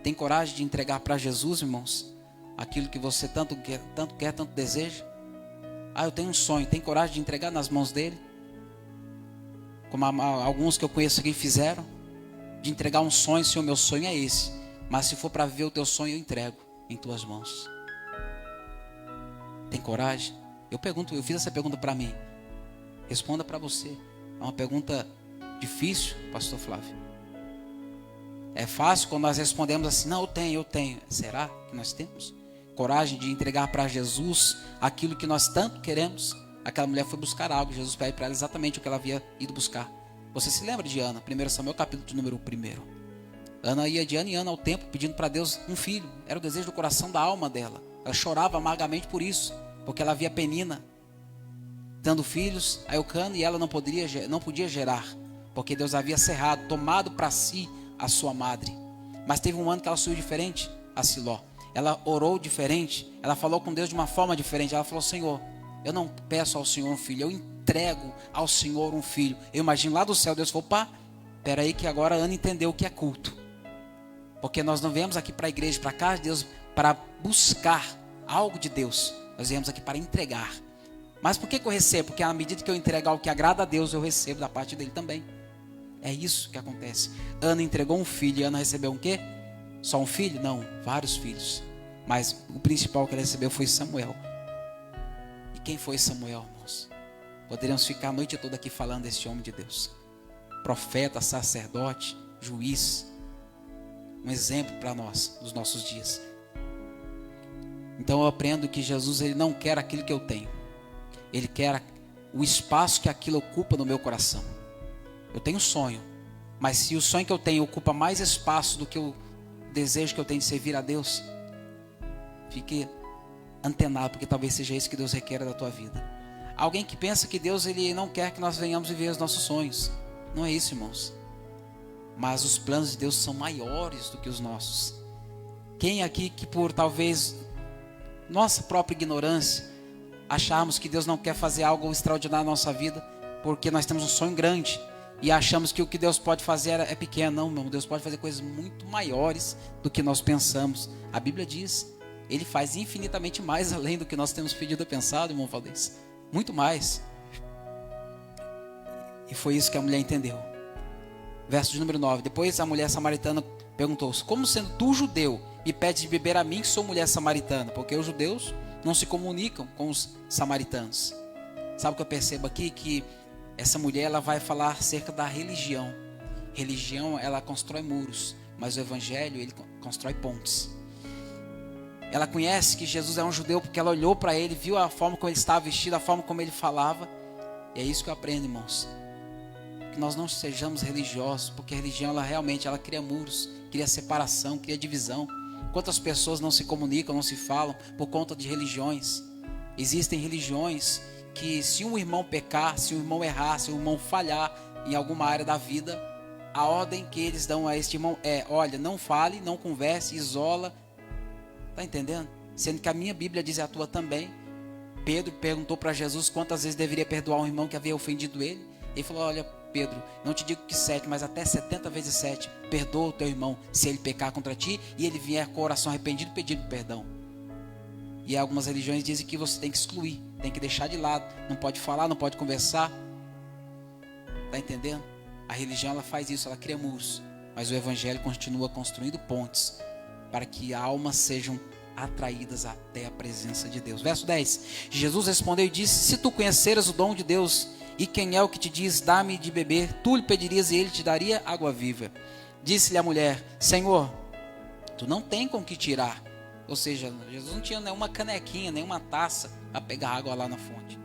Tem coragem de entregar para Jesus, irmãos, aquilo que você tanto quer, tanto deseja? Eu tenho um sonho. Tem coragem de entregar nas mãos dele? Como alguns que eu conheço aqui fizeram, de entregar um sonho. Senhor, meu sonho é esse, mas se for para ver o teu sonho, eu entrego em tuas mãos. Tem coragem? Eu fiz essa pergunta para mim. Responda para você. É uma pergunta difícil, pastor Flávio. É fácil quando nós respondemos assim: não, eu tenho. Será que nós temos coragem de entregar para Jesus aquilo que nós tanto queremos? Aquela mulher foi buscar algo. Jesus pede para ela exatamente o que ela havia ido buscar. Você se lembra de Ana? 1 Samuel capítulo de número 1. Ana ia de ano em ano ao templo pedindo para Deus um filho. Era o desejo do coração, da alma dela. Ela chorava amargamente por isso, porque ela via Penina dando filhos a Eucana e ela não podia gerar, porque Deus havia cerrado, tomado para si a sua madre. Mas teve um ano que ela subiu diferente a Siló. Ela orou diferente, ela falou com Deus de uma forma diferente. Ela falou: Senhor, eu não peço ao Senhor um filho, eu entrego ao Senhor um filho. Eu imagino lá do céu, Deus falou: pá, peraí que agora a Ana entendeu o que é culto. Porque nós não viemos aqui para a igreja, para a casa de Deus, para buscar algo de Deus. Nós viemos aqui para entregar. Mas por que eu recebo? Porque à medida que eu entregar o que agrada a Deus, eu recebo da parte dele também. É isso que acontece. Ana entregou um filho e Ana recebeu um quê? Só um filho? Não, vários filhos. Mas o principal que ela recebeu foi Samuel. E quem foi Samuel, irmãos? Poderíamos ficar a noite toda aqui falando desse homem de Deus. Profeta, sacerdote, juiz. Um exemplo para nós, nos nossos dias. Então eu aprendo que Jesus, ele não quer aquilo que eu tenho. Ele quer o espaço que aquilo ocupa no meu coração. Eu tenho um sonho, mas se o sonho que eu tenho ocupa mais espaço do que o desejo que eu tenho de servir a Deus, fique antenado, porque talvez seja isso que Deus requer da tua vida. Alguém que pensa que Deus, ele não quer que nós venhamos viver os nossos sonhos. Não é isso, irmãos. Mas os planos de Deus são maiores do que os nossos. Quem aqui que por talvez nossa própria ignorância acharmos que Deus não quer fazer algo extraordinário na nossa vida porque nós temos um sonho grande e achamos que o que Deus pode fazer é pequeno? Não, meu irmão, Deus pode fazer coisas muito maiores do que nós pensamos. A Bíblia diz, Ele faz infinitamente mais além do que nós temos pedido ou pensado, irmão Valdez. Muito mais. E foi isso que a mulher entendeu. Verso de número 9. Depois a mulher samaritana perguntou: como sendo tu judeu, me pedes de beber a mim que sou mulher samaritana? Porque os judeus não se comunicam com os samaritanos. Sabe o que eu percebo aqui? Que essa mulher, ela vai falar acerca da religião. Religião, ela constrói muros, mas o evangelho, ele constrói pontes. Ela conhece que Jesus é um judeu porque ela olhou para ele, viu a forma como ele estava vestido, a forma como ele falava. E é isso que eu aprendo, irmãos. Que nós não sejamos religiosos, porque a religião, ela realmente cria muros, cria separação, cria divisão. Quantas pessoas não se comunicam, não se falam por conta de religiões? Existem religiões que, se um irmão pecar, se um irmão errar, se um irmão falhar em alguma área da vida, a ordem que eles dão a este irmão é: olha, não fale, não converse, isola. Está entendendo? Sendo que a minha Bíblia diz, a tua também. Pedro perguntou para Jesus quantas vezes deveria perdoar um irmão que havia ofendido ele. Ele falou: olha, Pedro, não te digo que 7, mas até 70 vezes 7. Perdoa o teu irmão se ele pecar contra ti e ele vier com o coração arrependido pedindo perdão. E algumas religiões dizem que você tem que excluir, tem que deixar de lado, não pode falar, não pode conversar. Está entendendo? A religião ela faz isso, ela cria muros. Mas o evangelho continua construindo pontes para que almas sejam atraídas até a presença de Deus. Verso 10. Jesus respondeu e disse: se tu conheceras o dom de Deus, e quem é o que te diz, dá-me de beber, tu lhe pedirias e ele te daria água viva. Disse-lhe a mulher: Senhor, tu não tem com que tirar. Ou seja, Jesus não tinha nenhuma canequinha, nenhuma taça para pegar água lá na fonte.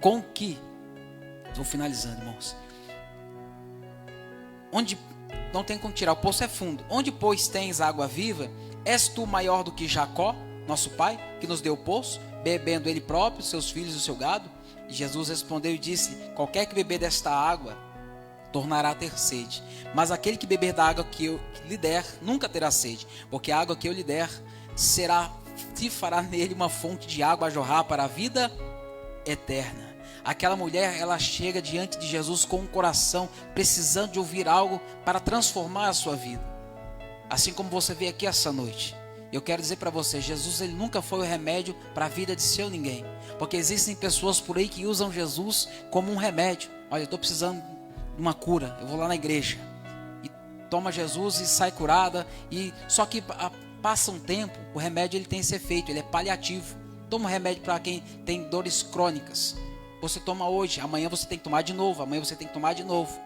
Com que? Estou finalizando, irmãos. Onde não tem como tirar, o poço é fundo. Onde, pois, tens água viva, és tu maior do que Jacó, nosso pai, que nos deu o poço, bebendo ele próprio, seus filhos e o seu gado? E Jesus respondeu e disse: qualquer que beber desta água, tornará a ter sede. Mas aquele que beber da água que eu lhe der, nunca terá sede. Porque a água que eu lhe der, se fará nele uma fonte de água a jorrar para a vida eterna. Aquela mulher, ela chega diante de Jesus com um coração precisando de ouvir algo para transformar a sua vida. Assim como você veio aqui essa noite. Eu quero dizer para você, Jesus ele nunca foi o remédio para a vida de seu ninguém. Porque existem pessoas por aí que usam Jesus como um remédio. Olha, eu estou precisando de uma cura, eu vou lá na igreja. E toma Jesus e sai curada. Só que passa um tempo, o remédio ele tem esse efeito, ele é paliativo. Toma um remédio para quem tem dores crônicas. Você toma hoje, amanhã você tem que tomar de novo, amanhã você tem que tomar de novo.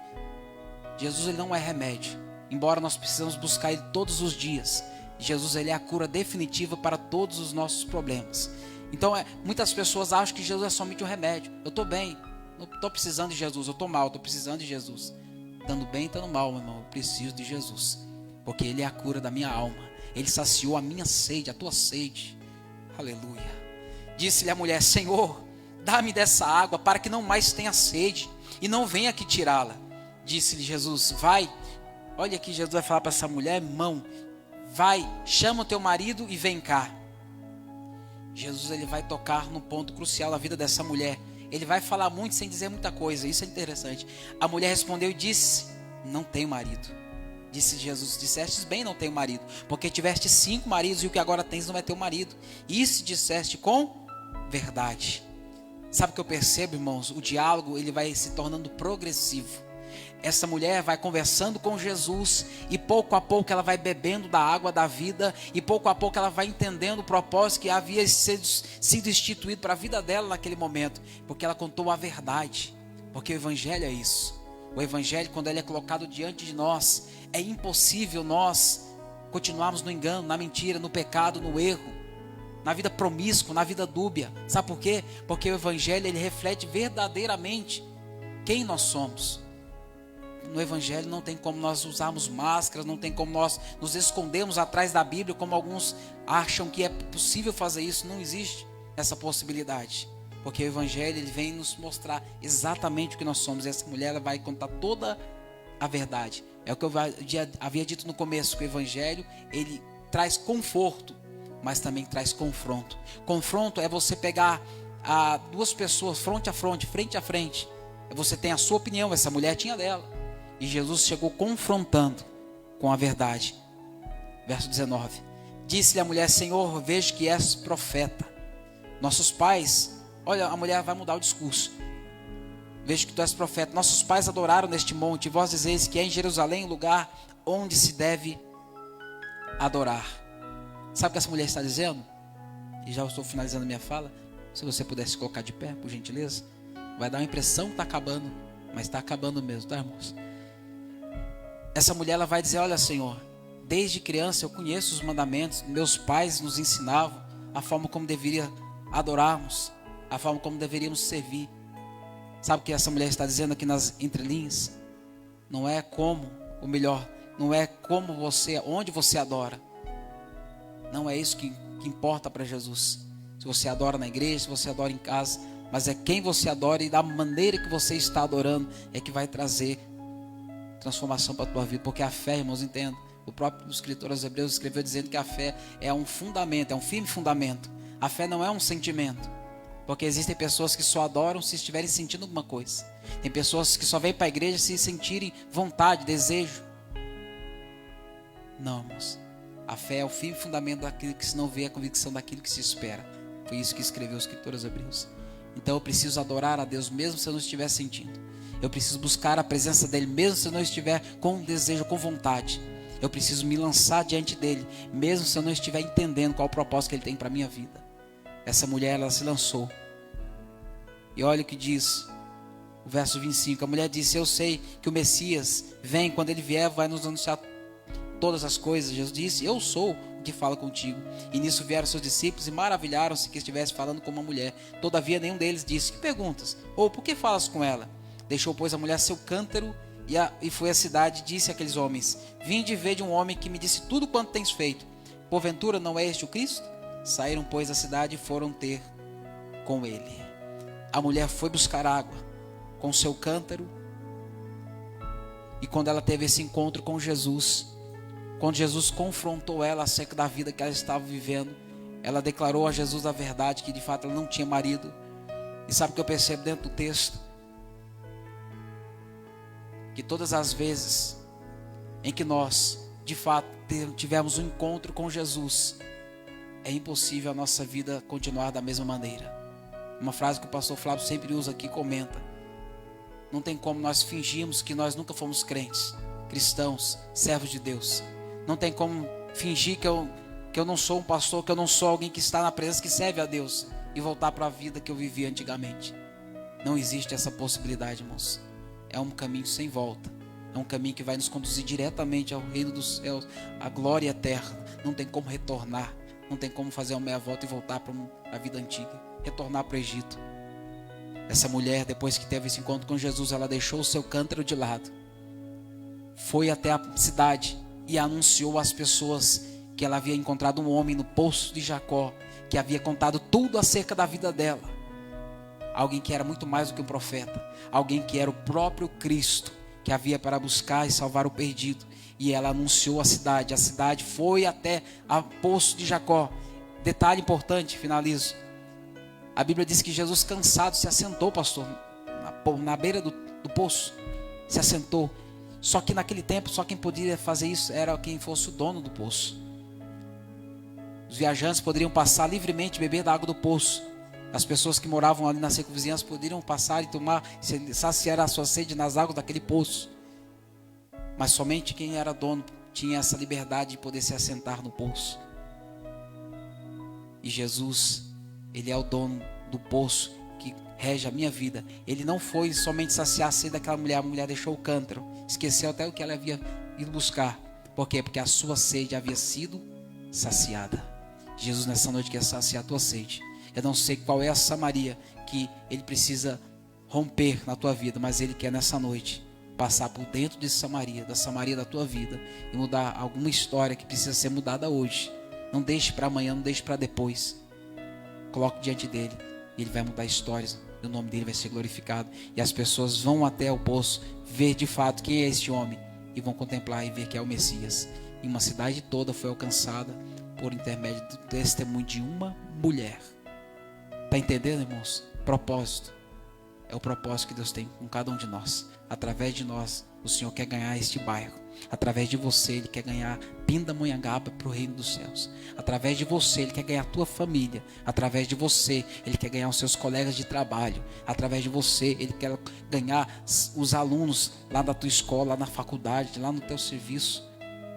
Jesus ele não é remédio, embora nós precisamos buscar ele todos os dias. Jesus ele é a cura definitiva para todos os nossos problemas. Então muitas pessoas acham que Jesus é somente um remédio. Eu estou bem, não estou precisando de Jesus, eu estou mal, estou precisando de Jesus. Estando bem, estando mal, meu irmão, eu preciso de Jesus. Porque ele é a cura da minha alma. Ele saciou a minha sede, a tua sede. Aleluia. Disse-lhe a mulher: Senhor, dá-me dessa água para que não mais tenha sede e não venha aqui tirá-la. Disse-lhe Jesus: vai. Olha aqui, Jesus vai falar para essa mulher: irmão, vai, chama o teu marido e vem cá. Jesus ele vai tocar no ponto crucial da vida dessa mulher. Ele vai falar muito sem dizer muita coisa. Isso é interessante. A mulher respondeu e disse: não tenho marido. Disse Jesus: dissestes bem, não tenho marido, porque tiveste 5 maridos e o que agora tens não é teu marido. Isso disseste com verdade. Sabe o que eu percebo, irmãos? O diálogo ele vai se tornando progressivo. Essa mulher vai conversando com Jesus e pouco a pouco ela vai bebendo da água da vida e pouco a pouco ela vai entendendo o propósito que havia sido instituído para a vida dela naquele momento, porque ela contou a verdade, porque o evangelho é isso. O evangelho, quando ele é colocado diante de nós, é impossível nós continuarmos no engano, na mentira, no pecado, no erro, na vida promíscua, na vida dúbia. Sabe por quê? Porque o evangelho ele reflete verdadeiramente quem nós somos. No evangelho não tem como nós usarmos máscaras, não tem como nós nos escondermos atrás da Bíblia, como alguns acham que é possível fazer isso. Não existe essa possibilidade, porque o evangelho ele vem nos mostrar exatamente o que nós somos. E essa mulher ela vai contar toda a verdade. É o que eu havia dito no começo, que o evangelho ele traz conforto, mas também traz confronto. Confronto é você pegar duas pessoas frente a frente. Você tem a sua opinião, essa mulher tinha dela. E Jesus chegou confrontando com a verdade. Verso 19. Disse-lhe a mulher: Senhor, vejo que és profeta. Nossos pais, olha, a mulher vai mudar o discurso. Vejo que tu és profeta. Nossos pais adoraram neste monte, e vós dizeis que é em Jerusalém o lugar onde se deve adorar. Sabe o que essa mulher está dizendo? E já estou finalizando minha fala. Se você pudesse colocar de pé, por gentileza. Vai dar uma impressão que está acabando, mas está acabando mesmo, tá, irmãos? Essa mulher ela vai dizer: olha, Senhor, desde criança eu conheço os mandamentos, meus pais nos ensinavam a forma como deveria adorarmos, a forma como deveríamos servir. Sabe o que essa mulher está dizendo aqui nas entrelinhas? Não é como, ou melhor, não é como você, onde você adora. Não é isso que importa para Jesus. Se você adora na igreja, se você adora em casa, mas é quem você adora e da maneira que você está adorando é que vai trazer transformação para a tua vida. Porque a fé, irmãos, entenda, o próprio escritor aos Hebreus escreveu dizendo que a fé é um fundamento, é um firme fundamento. A fé não é um sentimento, porque existem pessoas que só adoram se estiverem sentindo alguma coisa. Tem pessoas que só vêm para a igreja se sentirem vontade, desejo. Não, irmãos, a fé é o firme fundamento daquilo que se não vê, a convicção daquilo que se espera. Foi isso que escreveu o escritor aos Hebreus. Então eu preciso adorar a Deus mesmo se eu não estiver sentindo. Eu preciso buscar a presença dele mesmo se eu não estiver com desejo, com vontade. Eu preciso me lançar diante dele mesmo se eu não estiver entendendo qual o propósito que ele tem para a minha vida. Essa mulher, ela se lançou. E olha o que diz o verso 25. A mulher disse: eu sei que o Messias vem, quando ele vier vai nos anunciar todas as coisas. Jesus disse: eu sou o que fala contigo. E nisso vieram seus discípulos e maravilharam-se que estivesse falando com uma mulher. Todavia nenhum deles disse: que perguntas? Ou por que falas com ela? Deixou, pois, a mulher seu cântaro e foi à cidade e disse àqueles homens: vinde ver de um homem que me disse tudo quanto tens feito. Porventura não é este o Cristo? Saíram, pois, da cidade e foram ter com ele. A mulher foi buscar água com seu cântaro. E quando ela teve esse encontro com Jesus, quando Jesus confrontou ela acerca da vida que ela estava vivendo, ela declarou a Jesus a verdade, que de fato ela não tinha marido. E sabe o que eu percebo dentro do texto? Que todas as vezes em que nós de fato tivermos um encontro com Jesus, é impossível a nossa vida continuar da mesma maneira. Uma frase que o pastor Flávio sempre usa aqui, comenta: não tem como nós fingirmos que nós nunca fomos crentes, cristãos, servos de Deus. Não tem como fingir que eu não sou um pastor, que eu não sou alguém que está na presença, que serve a Deus, e voltar para a vida que eu vivia antigamente. Não existe essa possibilidade, irmãos. É um caminho sem volta. É um caminho que vai nos conduzir diretamente ao reino dos céus, à glória eterna. Não tem como retornar. Não tem como fazer uma meia volta e voltar para a vida antiga, retornar para o Egito. Essa mulher, depois que teve esse encontro com Jesus, ela deixou o seu cântaro de lado, foi até a cidade e anunciou às pessoas que ela havia encontrado um homem no poço de Jacó, que havia contado tudo acerca da vida dela. Alguém que era muito mais do que um profeta, alguém que era o próprio Cristo, que havia para buscar e salvar o perdido. E ela anunciou a cidade foi até o poço de Jacó. Detalhe importante, finalizo. A Bíblia diz que Jesus, cansado, se assentou, pastor, na beira do poço, se assentou. Só que naquele tempo, só quem podia fazer isso era quem fosse o dono do poço. Os viajantes poderiam passar livremente, beber da água do poço. As pessoas que moravam ali na circunvizinhança poderiam passar e tomar, saciar a sua sede nas águas daquele poço. Mas somente quem era dono tinha essa liberdade de poder se assentar no poço. E Jesus, ele é o dono do poço que rege a minha vida. Ele não foi somente saciar a sede daquela mulher. A mulher deixou o cântaro, esqueceu até o que ela havia ido buscar. Por quê? Porque a sua sede havia sido saciada. Jesus nessa noite quer saciar a tua sede. Eu não sei qual é a Samaria que ele precisa romper na tua vida, mas ele quer nessa noite passar por dentro de Samaria, da Samaria da tua vida, e mudar alguma história que precisa ser mudada hoje. Não deixe para amanhã, não deixe para depois. Coloque diante dele e ele vai mudar histórias, e o nome dele vai ser glorificado, e as pessoas vão até o poço ver de fato quem é este homem, e vão contemplar e ver que é o Messias. E uma cidade toda foi alcançada por intermédio do testemunho de uma mulher. Está entendendo, irmãos? Propósito. É o propósito que Deus tem com cada um de nós. Através de nós, o Senhor quer ganhar este bairro. Através de você, Ele quer ganhar Pindamonhangaba para o reino dos céus. Através de você, Ele quer ganhar a tua família. Através de você, Ele quer ganhar os seus colegas de trabalho. Através de você, Ele quer ganhar os alunos lá da tua escola, lá na faculdade, lá no teu serviço.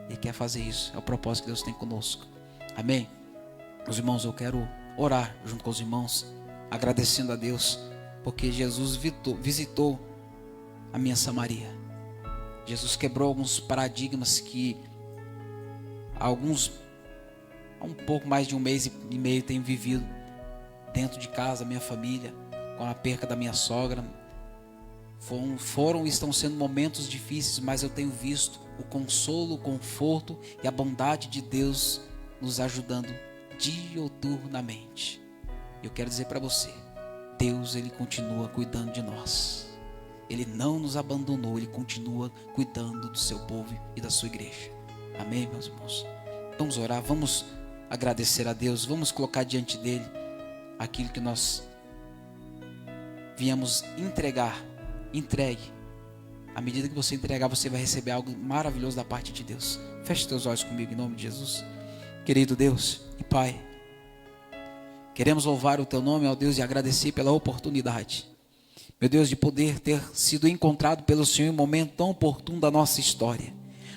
Ele quer fazer isso. É o propósito que Deus tem conosco. Amém? Meus irmãos, eu quero orar junto com os irmãos, agradecendo a Deus, porque Jesus visitou a minha Samaria. Jesus quebrou alguns paradigmas que há um pouco mais de um mês e meio tenho vivido dentro de casa, minha família, com a perca da minha sogra. Foram e estão sendo momentos difíceis, mas eu tenho visto o consolo, o conforto e a bondade de Deus nos ajudando diuturnamente. Eu quero dizer para você, Deus, Ele continua cuidando de nós. Ele não nos abandonou, Ele continua cuidando do seu povo e da sua igreja. Amém, meus irmãos? Vamos orar, vamos agradecer a Deus, vamos colocar diante dEle aquilo que nós viemos entregar. Entregue. À medida que você entregar, você vai receber algo maravilhoso da parte de Deus. Feche teus olhos comigo em nome de Jesus. Querido Deus e Pai, Queremos louvar o teu nome, ó Deus, e agradecer pela oportunidade, meu Deus, de poder ter sido encontrado pelo Senhor em um momento tão oportuno da nossa história.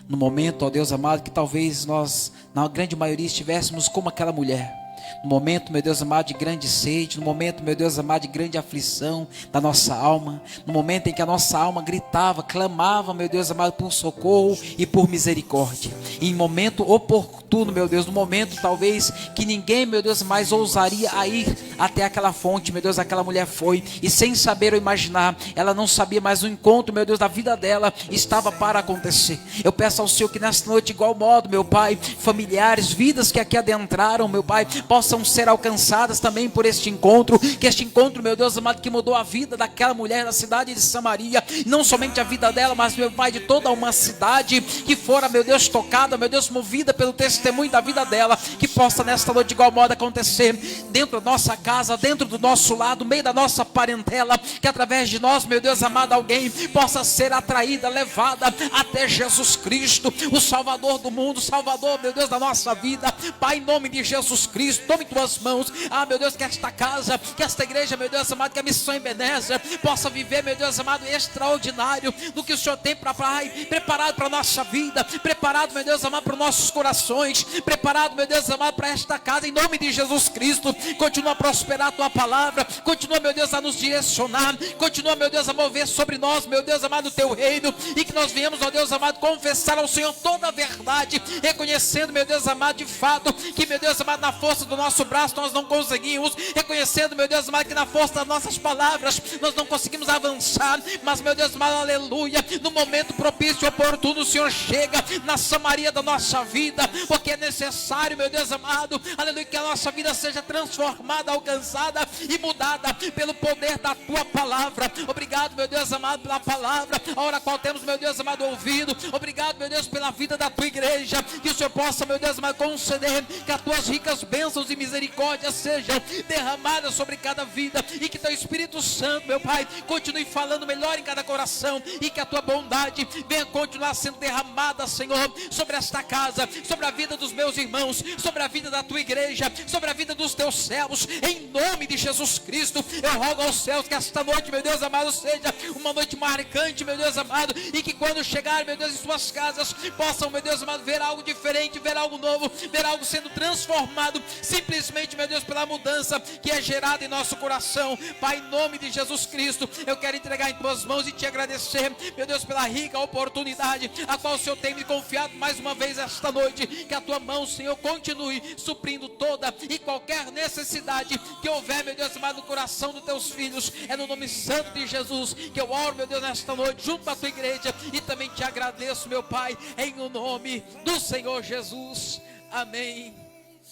No momento, ó Deus amado, que talvez nós, na grande maioria, estivéssemos como aquela mulher. No momento, meu Deus amado, de grande sede, no momento, meu Deus amado, de grande aflição da nossa alma, no momento em que a nossa alma gritava, clamava, meu Deus amado, por socorro e por misericórdia. E em momento oportuno, meu Deus, no momento talvez que ninguém, meu Deus, mais ousaria a ir até aquela fonte, meu Deus, aquela mulher foi, e sem saber ou imaginar, ela não sabia, mas o encontro, meu Deus, da vida dela estava para acontecer. Eu peço ao Senhor que nesta noite, de igual modo, meu Pai, familiares, vidas que aqui adentraram, meu Pai, possam ser alcançadas também por este encontro, que este encontro, meu Deus amado, que mudou a vida daquela mulher na cidade de Samaria, não somente a vida dela, mas, meu Pai, de toda uma cidade que fora, meu Deus, tocada, meu Deus, movida pelo testemunho da vida dela, que possa nesta noite de igual modo acontecer dentro da nossa casa, dentro do nosso lado, no meio da nossa parentela, que através de nós, meu Deus amado, alguém possa ser atraída, levada até Jesus Cristo, o Salvador do mundo, Salvador, meu Deus, da nossa vida. Pai, em nome de Jesus Cristo, tome tuas mãos, meu Deus, que esta casa, que esta igreja, meu Deus amado, que a missão Ebenezer possa viver, meu Deus amado, extraordinário do que o Senhor tem preparado para a nossa vida, preparado, meu Deus amado, para os nossos corações, preparado, meu Deus amado, para esta casa, em nome de Jesus Cristo. Continua a prosperar a tua palavra, continua, meu Deus, a nos direcionar, continua, meu Deus, a mover sobre nós, meu Deus amado, o teu reino, e que nós venhamos, ó Deus amado, confessar ao Senhor toda a verdade, reconhecendo, meu Deus amado, de fato, que, meu Deus amado, na força do nosso braço nós não conseguimos, reconhecendo, meu Deus amado, que na força das nossas palavras nós não conseguimos avançar, mas, meu Deus amado, aleluia, no momento propício e oportuno o Senhor chega na Samaria da nossa vida, porque é necessário, meu Deus amado, aleluia, que a nossa vida seja transformada, alcançada e mudada pelo poder da tua palavra. Obrigado, meu Deus amado, pela palavra, a hora qual temos, meu Deus amado, ouvido. Obrigado, meu Deus, pela vida da tua igreja, que o Senhor possa, meu Deus amado, conceder que as tuas ricas bênçãos e misericórdias sejam derramadas sobre cada vida, e que teu Espírito Santo, meu Pai, continue falando melhor em cada coração, e que a tua bondade venha continuar sendo derramada, Senhor, sobre esta casa, sobre a vida dos meus irmãos, sobre a vida da tua igreja, sobre a vida dos teus servos, em nome de Jesus Cristo. Eu rogo aos céus que esta noite, meu Deus amado, seja uma noite marcante, meu Deus amado, e que quando chegar, meu Deus, em suas casas, possam, meu Deus amado, ver algo diferente, ver algo novo, ver algo sendo transformado, simplesmente, meu Deus, pela mudança que é gerada em nosso coração. Pai, em nome de Jesus Cristo, eu quero entregar em tuas mãos e te agradecer, meu Deus, pela rica oportunidade a qual o Senhor tem me confiado mais uma vez esta noite. Que a tua mão, Senhor, continue suprindo toda e qualquer necessidade que houver, meu Deus amado, no coração dos teus filhos. É no nome santo de Jesus que eu oro, meu Deus, nesta noite junto à tua igreja, e também te agradeço, meu Pai, em o nome do Senhor Jesus. Amém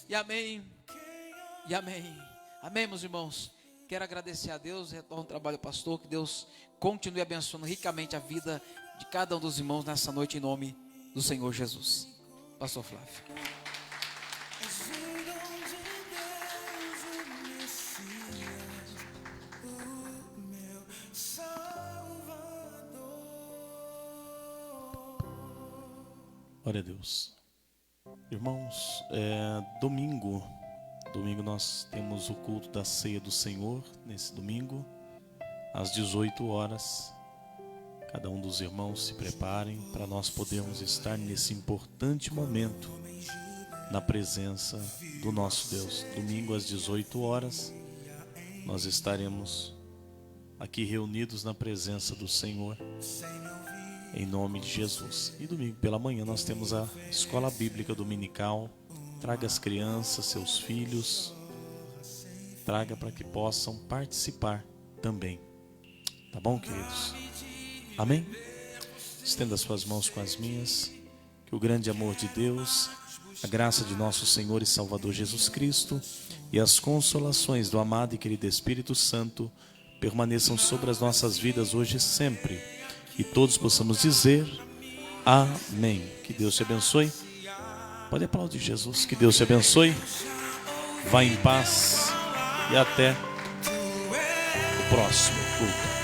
e amém e amém. Amém, meus irmãos. Quero agradecer a Deus, retorno ao trabalho, pastor, que Deus continue abençoando ricamente a vida de cada um dos irmãos nessa noite, em nome do Senhor Jesus. Pastor Flávio. Glória a Deus. Irmãos, domingo nós temos o culto da ceia do Senhor, nesse domingo, às 18 horas. Cada um dos irmãos se preparem para nós podermos estar nesse importante momento na presença do nosso Deus. Domingo às 18 horas, nós estaremos aqui reunidos na presença do Senhor, em nome de Jesus. E domingo pela manhã nós temos a escola bíblica dominical. Traga as crianças, seus filhos, traga para que possam participar também. Tá bom, queridos? Amém? Estenda as suas mãos com as minhas. Que o grande amor de Deus, a graça de nosso Senhor e Salvador Jesus Cristo e as consolações do amado e querido Espírito Santo permaneçam sobre as nossas vidas hoje e sempre. E todos possamos dizer amém. Que Deus te abençoe. Pode aplaudir Jesus. Que Deus te abençoe. Vá em paz e até o próximo culto.